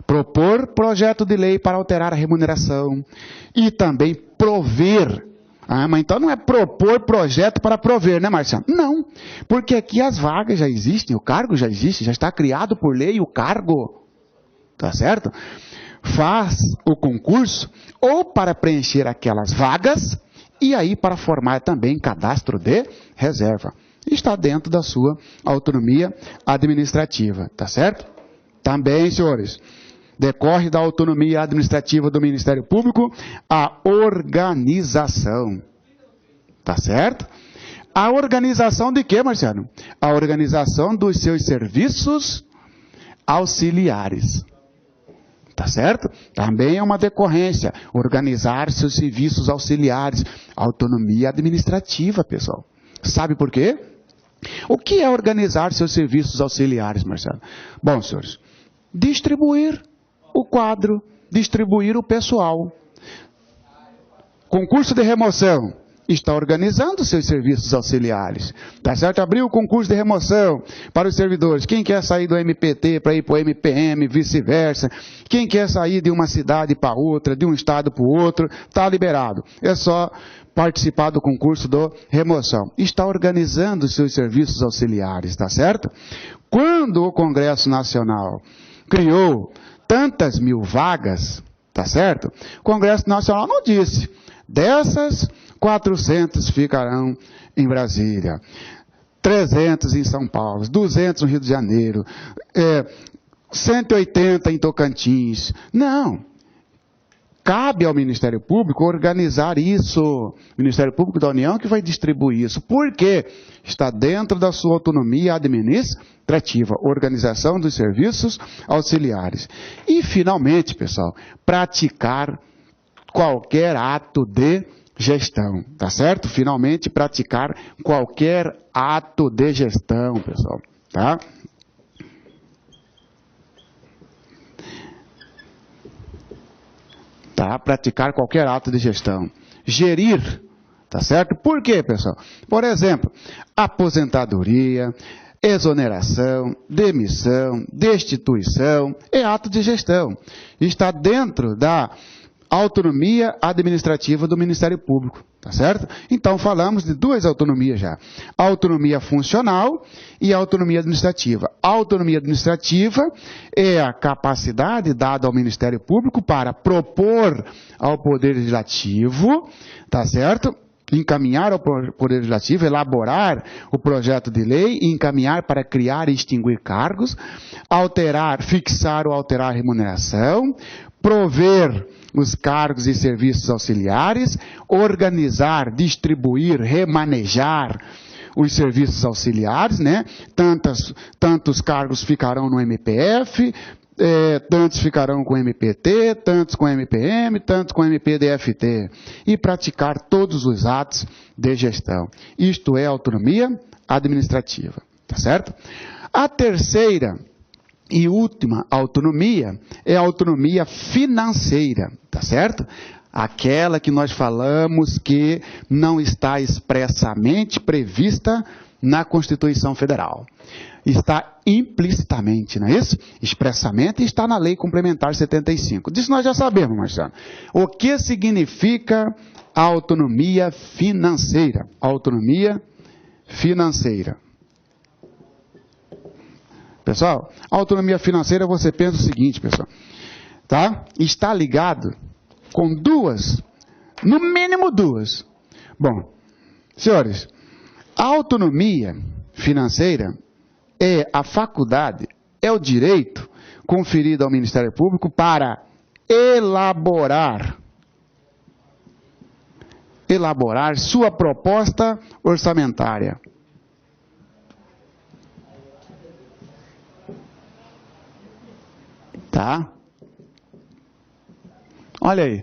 S1: propor projeto de lei para alterar a remuneração e também prover. Mas então não é propor projeto para prover, né, Marciano? Não, porque aqui as vagas já existem, o cargo já existe, já está criado por lei o cargo, tá certo? Faz o concurso ou para preencher aquelas vagas e aí para formar também cadastro de reserva. Está dentro da sua autonomia administrativa, tá certo? Também, senhores, decorre da autonomia administrativa do Ministério Público a organização. Tá certo? A organização de quê, Marciano? A organização dos seus serviços auxiliares. Tá certo? Também é uma decorrência. Organizar seus serviços auxiliares. Autonomia administrativa, pessoal. Sabe por quê? O que é organizar seus serviços auxiliares, Marciano? Bom, senhores, distribuir o quadro, distribuir o pessoal. Concurso de remoção, está organizando seus serviços auxiliares. Tá certo? Abriu o concurso de remoção para os servidores. Quem quer sair do MPT para ir para o MPM, vice-versa. Quem quer sair de uma cidade para outra, de um estado para o outro, está liberado. É só participar do concurso de remoção. Está organizando seus serviços auxiliares, tá certo? Quando o Congresso Nacional criou tantas mil vagas, tá certo? O Congresso Nacional não disse, dessas 400 ficarão em Brasília, 300 em São Paulo, 200 no Rio de Janeiro, 180 em Tocantins. Não. Cabe ao Ministério Público organizar isso. O Ministério Público da União que vai distribuir isso. Por quê? Está dentro da sua autonomia administrativa, organização dos serviços auxiliares. E, finalmente, pessoal, praticar qualquer ato de gestão, tá certo? Finalmente, praticar qualquer ato de gestão, pessoal, tá? tá? Praticar qualquer ato de gestão. Gerir, tá certo? Por quê, pessoal? Por exemplo, aposentadoria, exoneração, demissão, destituição, é ato de gestão. Está dentro da autonomia administrativa do Ministério Público, tá certo? Então, falamos de duas autonomias já. A autonomia funcional e a autonomia administrativa. A autonomia administrativa é a capacidade dada ao Ministério Público para propor ao Poder Legislativo, tá certo? Encaminhar ao Poder Legislativo, elaborar o projeto de lei e encaminhar para criar e extinguir cargos, alterar, fixar ou alterar a remuneração, prover os cargos e serviços auxiliares, organizar, distribuir, remanejar os serviços auxiliares, né? Tantos cargos ficarão no MPF, tantos ficarão com MPT, tantos com MPM, tantos com MPDFT, e praticar todos os atos de gestão. Isto é autonomia administrativa, tá certo? A terceira e última autonomia é a autonomia financeira, tá certo? Aquela que nós falamos que não está expressamente prevista na Constituição Federal. Está implicitamente, não é isso? Expressamente está na Lei Complementar 75. Disso nós já sabemos, Marcelo. O que significa a autonomia financeira? Autonomia financeira. Pessoal, a autonomia financeira, você pensa o seguinte, pessoal, tá? Está ligado com duas, no mínimo duas. Bom, senhores, a autonomia financeira é a faculdade, é o direito conferido ao Ministério Público para elaborar sua proposta orçamentária. Tá? Olha aí.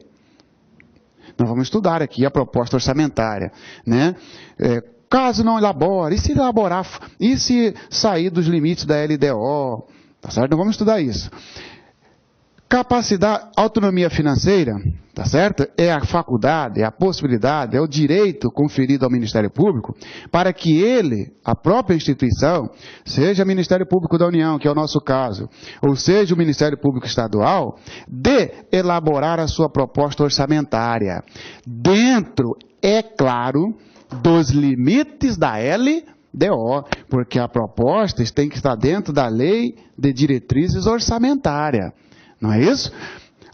S1: Nós vamos estudar aqui a proposta orçamentária, né? Caso não elabore, e se elaborar, e se sair dos limites da LDO, tá certo? Nós vamos estudar isso. Capacidade, autonomia financeira, tá certo? É a faculdade, é a possibilidade, é o direito conferido ao Ministério Público para que ele, a própria instituição, seja o Ministério Público da União, que é o nosso caso, ou seja o Ministério Público Estadual, de elaborar a sua proposta orçamentária, dentro, é claro, dos limites da LDO, porque a proposta tem que estar dentro da Lei de Diretrizes Orçamentárias. Não é isso?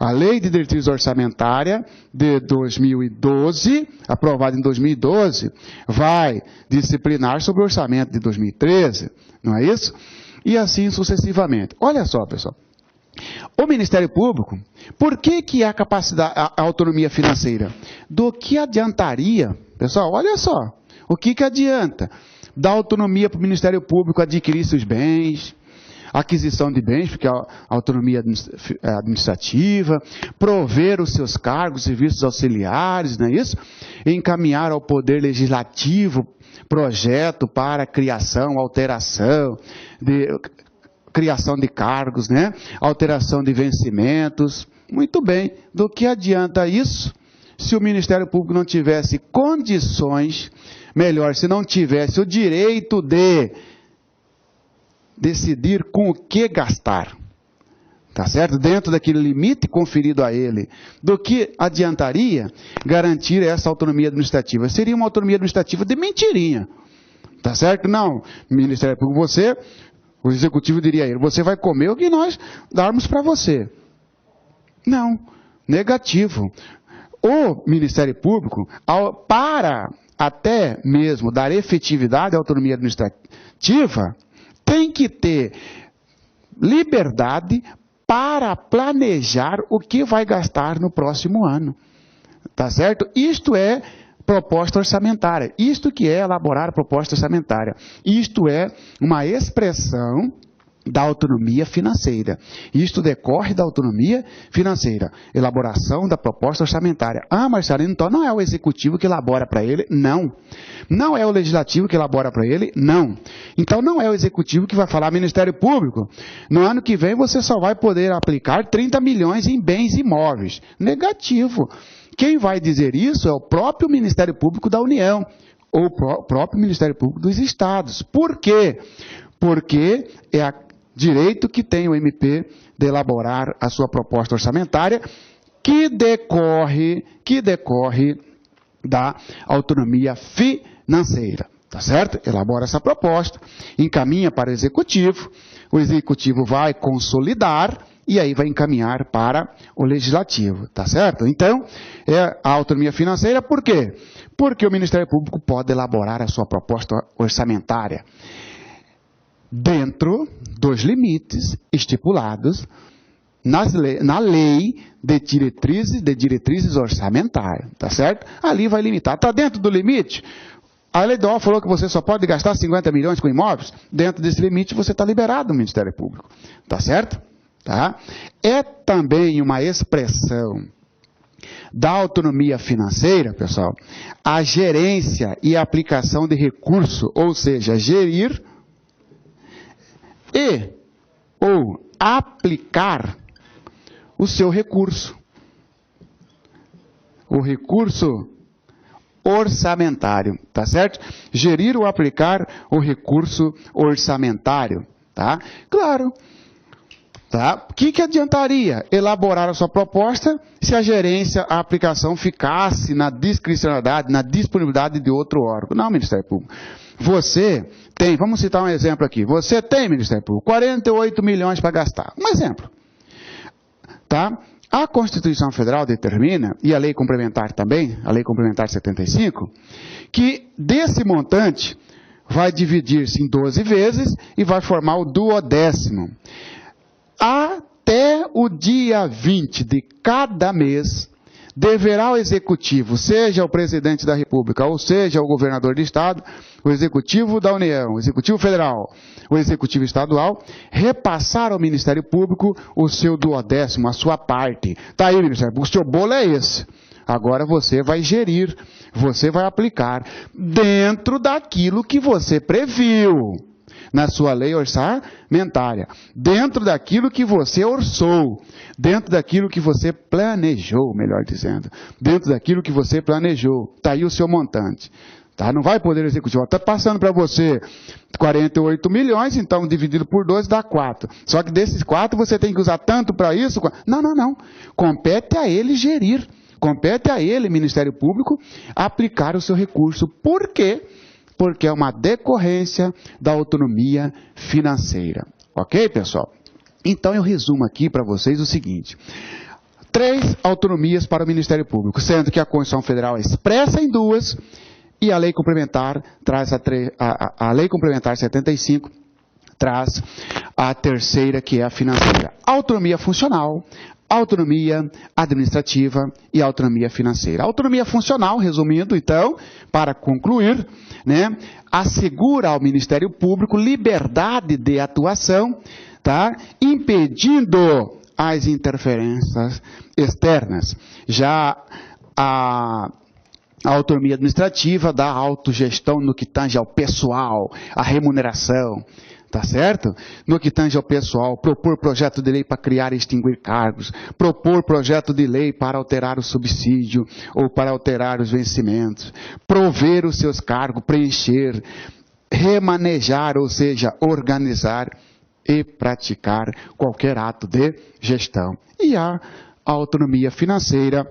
S1: A Lei de Diretriz Orçamentária de 2012, aprovada em 2012, vai disciplinar sobre o orçamento de 2013, não é isso? E assim sucessivamente. Olha só, pessoal. O Ministério Público, por que é a capacidade, a autonomia financeira? Do que adiantaria, pessoal, olha só, o que adianta? Dar autonomia para o Ministério Público adquirir seus bens, aquisição de bens, porque a autonomia administrativa, prover os seus cargos, serviços auxiliares, não é isso? Encaminhar ao Poder Legislativo projeto para criação, alteração, criação de cargos, né? Alteração de vencimentos. Muito bem, do que adianta isso se o Ministério Público não tivesse condições, melhor, se não tivesse o direito de decidir com o que gastar, tá certo? Dentro daquele limite conferido a ele, do que adiantaria garantir essa autonomia administrativa? Seria uma autonomia administrativa de mentirinha, tá certo? Não, Ministério Público, o Executivo diria a ele, você vai comer o que nós darmos para você. Não, negativo. O Ministério Público, para até mesmo dar efetividade à autonomia administrativa, tem que ter liberdade para planejar o que vai gastar no próximo ano. Tá certo? Isto é proposta orçamentária. Isto que é elaborar proposta orçamentária. Isto é uma expressão da autonomia financeira. Isto decorre da autonomia financeira. Elaboração da proposta orçamentária. Ah, Marcelo, então não é o executivo que elabora para ele? Não. Não é o legislativo que elabora para ele? Não. Então não é o executivo que vai falar, Ministério Público, no ano que vem você só vai poder aplicar 30 milhões em bens imóveis. Negativo. Quem vai dizer isso é o próprio Ministério Público da União, ou o próprio Ministério Público dos Estados. Por quê? Porque é a direito que tem o MP de elaborar a sua proposta orçamentária que decorre da autonomia financeira, tá certo? Elabora essa proposta, encaminha para o executivo vai consolidar e aí vai encaminhar para o legislativo, tá certo? Então, é a autonomia financeira, por quê? Porque o Ministério Público pode elaborar a sua proposta orçamentária dentro dos limites estipulados na lei de diretrizes orçamentárias, tá certo? Ali vai limitar. Está dentro do limite? A lei do OAS falou que você só pode gastar 50 milhões com imóveis. Dentro desse limite você está liberado do Ministério Público, tá certo? Tá? É também uma expressão da autonomia financeira, pessoal, a gerência e a aplicação de recurso, ou seja, gerir ou aplicar o seu recurso. O recurso orçamentário, tá certo? Gerir ou aplicar o recurso orçamentário, tá? Claro. Tá? O que adiantaria elaborar a sua proposta se a gerência, a aplicação ficasse na discricionalidade, na disponibilidade de outro órgão? Não, Ministério Público. Você tem, vamos citar um exemplo aqui, você tem, Ministério Público, 48 milhões para gastar. Um exemplo. Tá? A Constituição Federal determina, e a Lei Complementar também, a Lei Complementar 75, que desse montante vai dividir-se em 12 vezes e vai formar o 12º. Até o dia 20 de cada mês, deverá o executivo, seja o presidente da República, ou seja o governador de estado, o executivo da União, o executivo federal, o executivo estadual, repassar ao Ministério Público o seu 12º, a sua parte. Está aí, Ministério Público, o seu bolo é esse. Agora você vai gerir, você vai aplicar dentro daquilo que você previu na sua lei orçamentária, dentro daquilo que você orçou, dentro daquilo que você planejou, melhor dizendo, dentro daquilo que você planejou, está aí o seu montante. Tá? Não vai poder executivo, está passando para você 48 milhões, então dividido por 12 dá 4. Só que desses 4 você tem que usar tanto para isso? Não. Compete a ele gerir, compete a ele, Ministério Público, aplicar o seu recurso. Por quê? Porque é uma decorrência da autonomia financeira. Ok, pessoal? Então eu resumo aqui para vocês o seguinte. 3 autonomias para o Ministério Público, sendo que a Constituição Federal é expressa em 2 e a Lei Complementar traz a Lei Complementar 75 traz a terceira, que é a financeira. Autonomia funcional, autonomia administrativa e autonomia financeira. Autonomia funcional, resumindo, então, para concluir, né, assegura ao Ministério Público liberdade de atuação, tá, impedindo as interferências externas. Já a autonomia administrativa dá autogestão no que tange ao pessoal, à remuneração, tá certo? No que tange ao pessoal, propor projeto de lei para criar e extinguir cargos, propor projeto de lei para alterar o subsídio ou para alterar os vencimentos, prover os seus cargos, preencher, remanejar, ou seja, organizar e praticar qualquer ato de gestão. E a autonomia financeira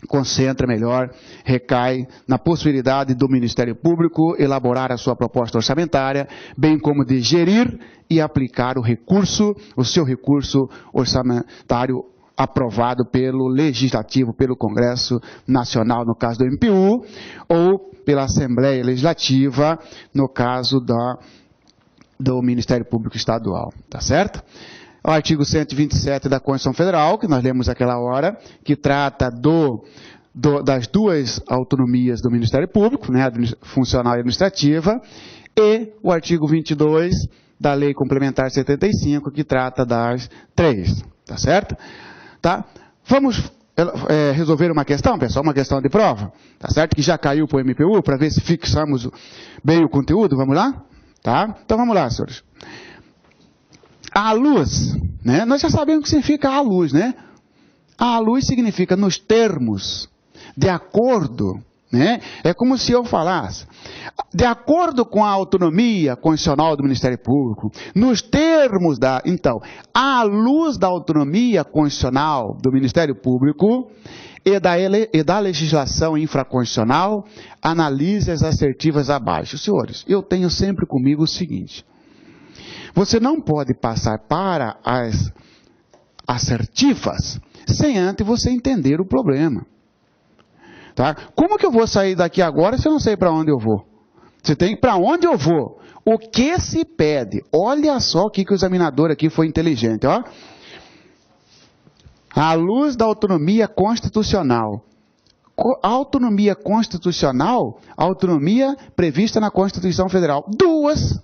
S1: concentra melhor, recai na possibilidade do Ministério Público elaborar a sua proposta orçamentária, bem como de gerir e aplicar o seu recurso orçamentário aprovado pelo Legislativo, pelo Congresso Nacional, no caso do MPU, ou pela Assembleia Legislativa, no caso do Ministério Público Estadual, tá certo? O artigo 127 da Constituição Federal, que nós lemos aquela hora, que trata das 2 autonomias do Ministério Público, né, funcional e administrativa, e o artigo 22 da Lei Complementar 75, que trata das 3, tá certo? Tá? Vamos resolver uma questão, pessoal, uma questão de prova, tá certo? Que já caiu para o MPU, para ver se fixamos bem o conteúdo, vamos lá? Tá? Então vamos lá, senhores. A luz, né? Nós já sabemos o que significa a luz, né? A luz significa nos termos, de acordo, né? É como se eu falasse, de acordo com a autonomia constitucional do Ministério Público, nos termos da... Então, à luz da autonomia constitucional do Ministério Público e da legislação infraconstitucional, analise as assertivas abaixo. Senhores, eu tenho sempre comigo o seguinte: você não pode passar para as assertivas sem antes você entender o problema. Tá? Como que eu vou sair daqui agora se eu não sei para onde eu vou? Você tem para onde eu vou? O que se pede? Olha só o que o examinador aqui foi inteligente. Ó. À luz da autonomia constitucional. Autonomia constitucional, autonomia prevista na Constituição Federal. 2,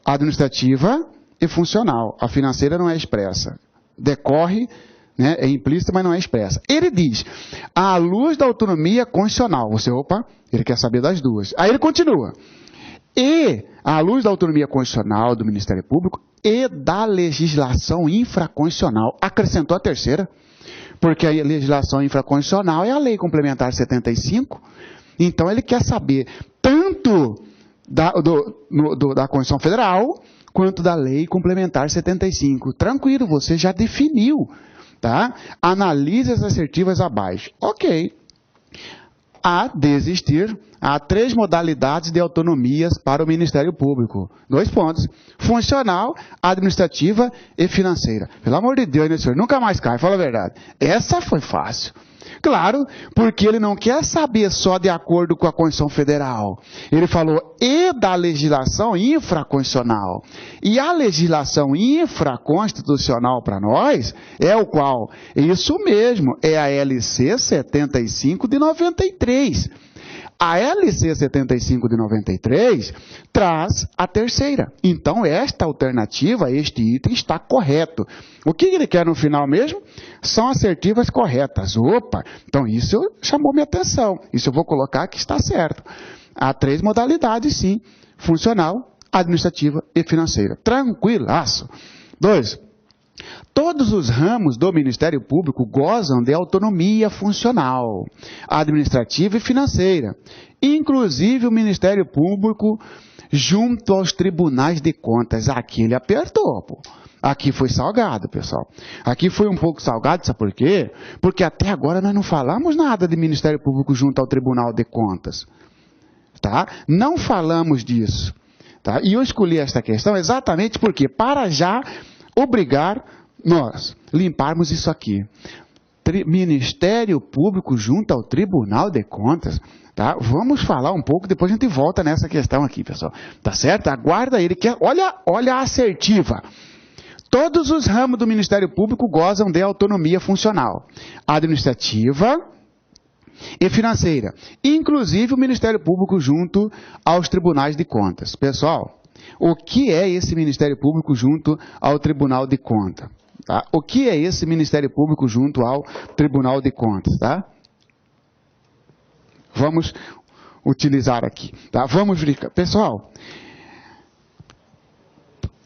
S1: administrativa e funcional. A financeira não é expressa. Decorre, né, é implícita, mas não é expressa. Ele diz, à luz da autonomia constitucional. Você, opa, ele quer saber das duas. Aí ele continua. E, à luz da autonomia constitucional do Ministério Público e da legislação infraconstitucional. Acrescentou a terceira, porque a legislação infraconstitucional é a Lei Complementar 75. Então ele quer saber tanto da Constituição Federal quanto da Lei Complementar 75. Tranquilo, você já definiu. Tá? Analise as assertivas abaixo. Ok. A desistir, há 3 modalidades de autonomias para o Ministério Público. 2 pontos. Funcional, administrativa e financeira. Pelo amor de Deus, né, senhor? Nunca mais cai, fala a verdade. Essa foi fácil. Claro, porque ele não quer saber só de acordo com a Constituição Federal. Ele falou e da legislação infraconstitucional. E a legislação infraconstitucional para nós é o qual? Isso mesmo, é a LC 75 de 93. A LC 75 de 93 traz a terceira. Então, esta alternativa, este item está correto. O que ele quer no final mesmo? São assertivas corretas. Opa, então isso chamou minha atenção. Isso eu vou colocar que está certo. Há 3 modalidades, sim. Funcional, administrativa e financeira. Tranquilaço. 2. Todos os ramos do Ministério Público gozam de autonomia funcional, administrativa e financeira, inclusive o Ministério Público junto aos tribunais de contas. Aqui ele apertou, pô. Aqui foi salgado, pessoal. Aqui foi um pouco salgado, sabe por quê? Porque até agora nós não falamos nada de Ministério Público junto ao Tribunal de Contas. Tá? Não falamos disso. Tá? E eu escolhi esta questão exatamente porque, para já obrigar nós limparmos isso aqui. Ministério Público junto ao Tribunal de Contas. Tá? Vamos falar um pouco, depois a gente volta nessa questão aqui, pessoal. Tá certo? Aguarda ele. Olha a assertiva. Todos os ramos do Ministério Público gozam de autonomia funcional, administrativa e financeira. Inclusive o Ministério Público junto aos tribunais de contas. Pessoal, o que é esse Ministério Público junto ao Tribunal de Contas? Tá? O que é esse Ministério Público junto ao Tribunal de Contas? Tá? Vamos utilizar aqui. Tá? Vamos verificar. Pessoal,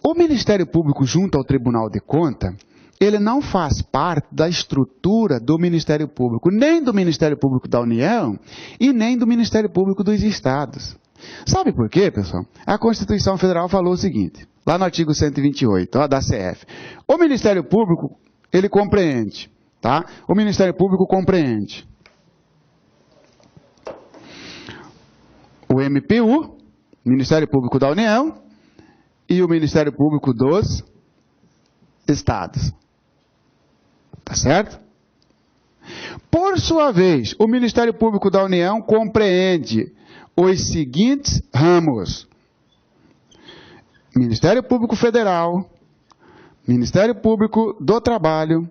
S1: o Ministério Público junto ao Tribunal de Contas, ele não faz parte da estrutura do Ministério Público, nem do Ministério Público da União e nem do Ministério Público dos Estados. Sabe por quê, pessoal? A Constituição Federal falou o seguinte, lá no artigo 128, ó, da CF. O Ministério Público, ele compreende, tá? O Ministério Público compreende o MPU, Ministério Público da União, e o Ministério Público dos Estados. Tá certo? Por sua vez, o Ministério Público da União compreende os seguintes ramos: Ministério Público Federal, Ministério Público do Trabalho,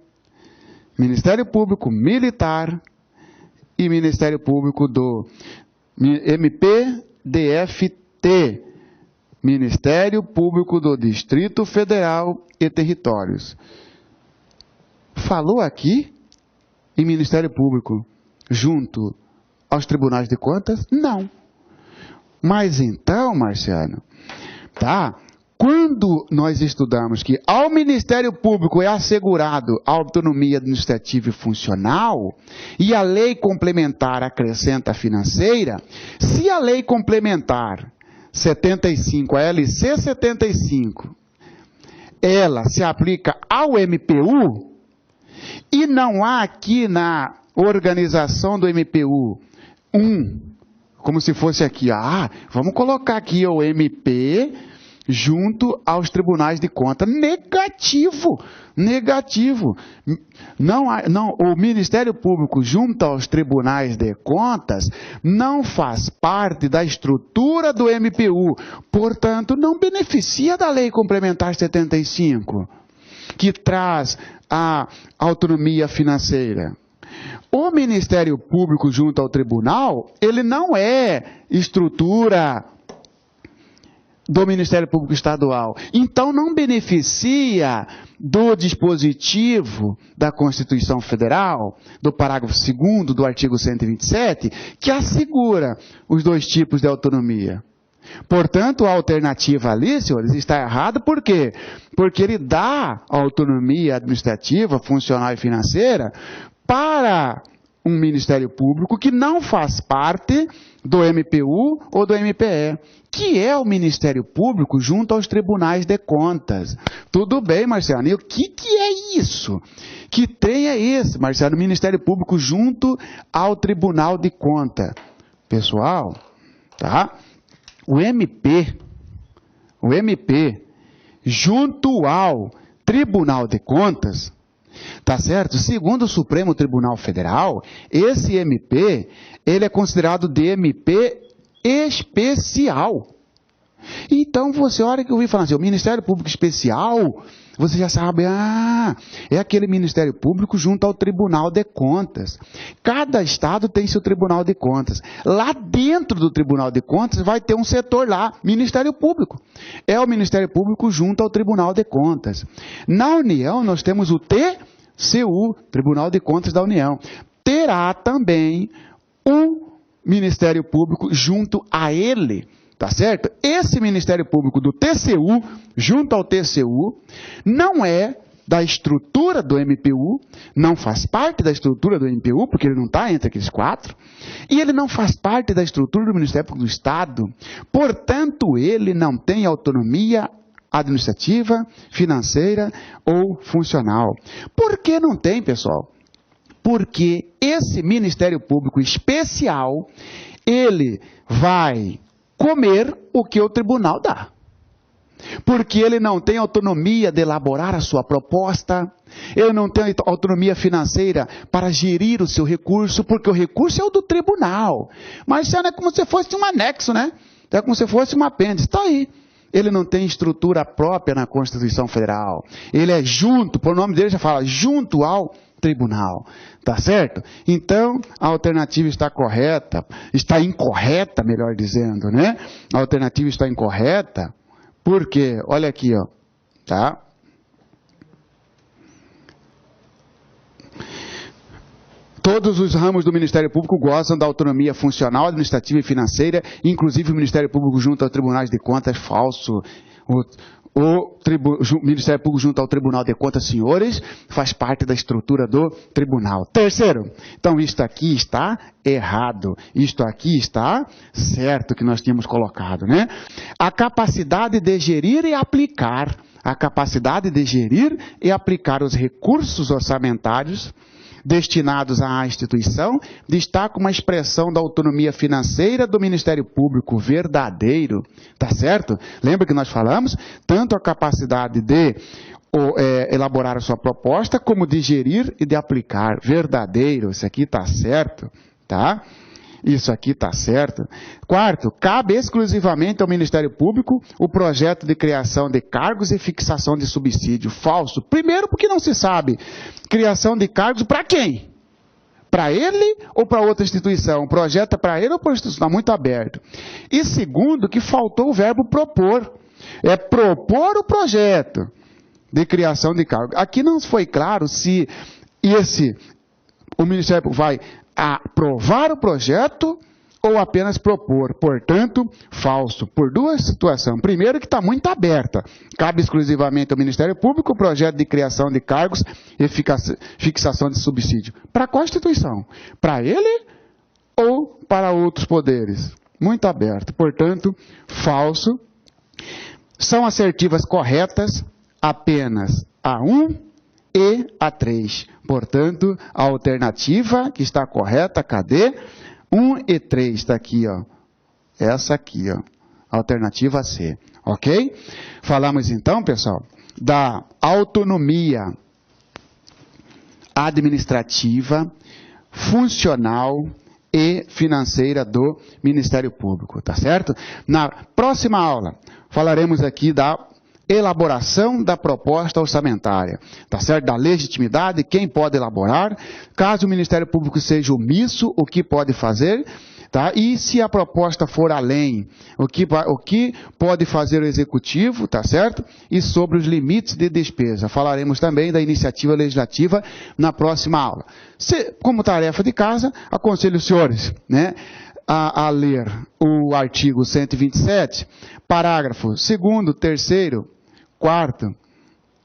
S1: Ministério Público Militar e Ministério Público do MPDFT, Ministério Público do Distrito Federal e Territórios. Falou aqui em Ministério Público junto aos tribunais de contas? Não. Mas então, Marciano, tá? Quando nós estudamos que ao Ministério Público é assegurado a autonomia administrativa e funcional, e a lei complementar acrescenta a financeira, se a lei complementar 75, a LC 75, ela se aplica ao MPU, e não há aqui na organização do MPU como se fosse aqui, vamos colocar aqui o MP junto aos tribunais de contas. Negativo. O Ministério Público junto aos tribunais de contas não faz parte da estrutura do MPU, portanto, não beneficia da Lei Complementar 75, que traz a autonomia financeira. O Ministério Público junto ao tribunal, ele não é estrutura do Ministério Público Estadual. Então, não beneficia do dispositivo da Constituição Federal, do parágrafo 2º do artigo 127, que assegura os dois tipos de autonomia. Portanto, a alternativa ali, senhores, está errada. Por quê? Porque ele dá autonomia administrativa, funcional e financeira para um Ministério Público que não faz parte do MPU ou do MPE, que é o Ministério Público junto aos tribunais de contas. Tudo bem, Marciano, e o que é isso? Que trem é esse, Marciano? Ministério Público junto ao Tribunal de Contas. Pessoal, tá? O MP junto ao Tribunal de Contas, tá certo? Segundo o Supremo Tribunal Federal, esse MP, ele é considerado de MP especial. Então, você, a hora que eu ouvi falar assim, o Ministério Público Especial, você já sabe, é aquele Ministério Público junto ao Tribunal de Contas. Cada estado tem seu Tribunal de Contas. Lá dentro do Tribunal de Contas vai ter um setor lá, Ministério Público. É o Ministério Público junto ao Tribunal de Contas. Na União, nós temos o TCU, Tribunal de Contas da União. Terá também um Ministério Público junto a ele. Tá certo? Esse Ministério Público do TCU, junto ao TCU, não é da estrutura do MPU, não faz parte da estrutura do MPU, porque ele não está entre aqueles quatro, e ele não faz parte da estrutura do Ministério Público do Estado, portanto, ele não tem autonomia administrativa, financeira ou funcional. Por que não tem, pessoal? Porque esse Ministério Público especial, ele vai comer o que o tribunal dá. Porque ele não tem autonomia de elaborar a sua proposta, ele não tem autonomia financeira para gerir o seu recurso, porque o recurso é o do tribunal. Mas isso é como se fosse um anexo, né? É como se fosse um apêndice. Está aí. Ele não tem estrutura própria na Constituição Federal. Ele é junto, por nome dele já fala, junto ao tribunal, tá certo? Então, a alternativa está incorreta, melhor dizendo, né? A alternativa está incorreta, porque, olha aqui, ó, tá? Todos os ramos do Ministério Público gozam da autonomia funcional, administrativa e financeira, inclusive o Ministério Público junto aos tribunais de contas, falso. O Ministério Público junto ao Tribunal de Contas, senhores, faz parte da estrutura do tribunal. Terceiro, então isto aqui está errado. Isto aqui está certo que nós tínhamos colocado, né? A capacidade de gerir e aplicar. A capacidade de gerir e aplicar os recursos orçamentários destinados à instituição, destaca uma expressão da autonomia financeira do Ministério Público verdadeiro, tá certo? Lembra que nós falamos? Tanto a capacidade de elaborar a sua proposta, como de gerir e de aplicar. Verdadeiro, isso aqui tá certo, tá? Isso aqui está certo. Quarto, cabe exclusivamente ao Ministério Público o projeto de criação de cargos e fixação de subsídio. Falso. Primeiro, porque não se sabe criação de cargos para quem? para ele ou para outra instituição? O projeto é para ele ou para outra instituição? Está muito aberto. E segundo, que faltou o verbo propor. É propor o projeto de criação de cargo. Aqui não foi claro se o Ministério Público vai aprovar o projeto ou apenas propor. Portanto, falso, por duas situações. Primeiro, que está muito aberta. Cabe exclusivamente ao Ministério Público o projeto de criação de cargos e fixação de subsídio. Para qual instituição? Para ele ou para outros poderes? Muito aberto. Portanto, falso. São assertivas corretas apenas a 1 e a 3. Portanto, a alternativa que está correta, cadê? 1 e 3 está aqui, ó. Essa aqui, ó. Alternativa C. Ok? Falamos então, pessoal, da autonomia administrativa, funcional e financeira do Ministério Público, tá certo? Na próxima aula, falaremos aqui da elaboração da proposta orçamentária, tá certo? Da legitimidade, quem pode elaborar, caso o Ministério Público seja omisso, o que pode fazer, tá? E se a proposta for além, o que pode fazer o Executivo, tá certo? E sobre os limites de despesa. Falaremos também da iniciativa legislativa na próxima aula. Como tarefa de casa, aconselho os senhores, né, a ler o artigo 127, parágrafo 2º, 3º, 4º,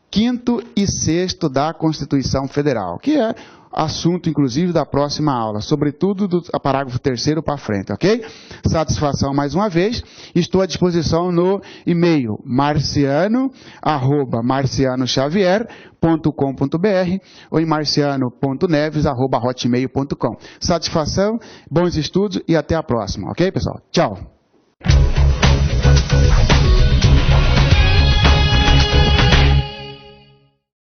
S1: 5º e 6º da Constituição Federal, que é assunto, inclusive, da próxima aula, sobretudo do parágrafo 3º para frente, ok? Satisfação mais uma vez, estou à disposição no e-mail marciano@marcianoxavier.com.br ou em marciano.neves@hotmail.com. Satisfação, bons estudos e até a próxima, ok, pessoal? Tchau!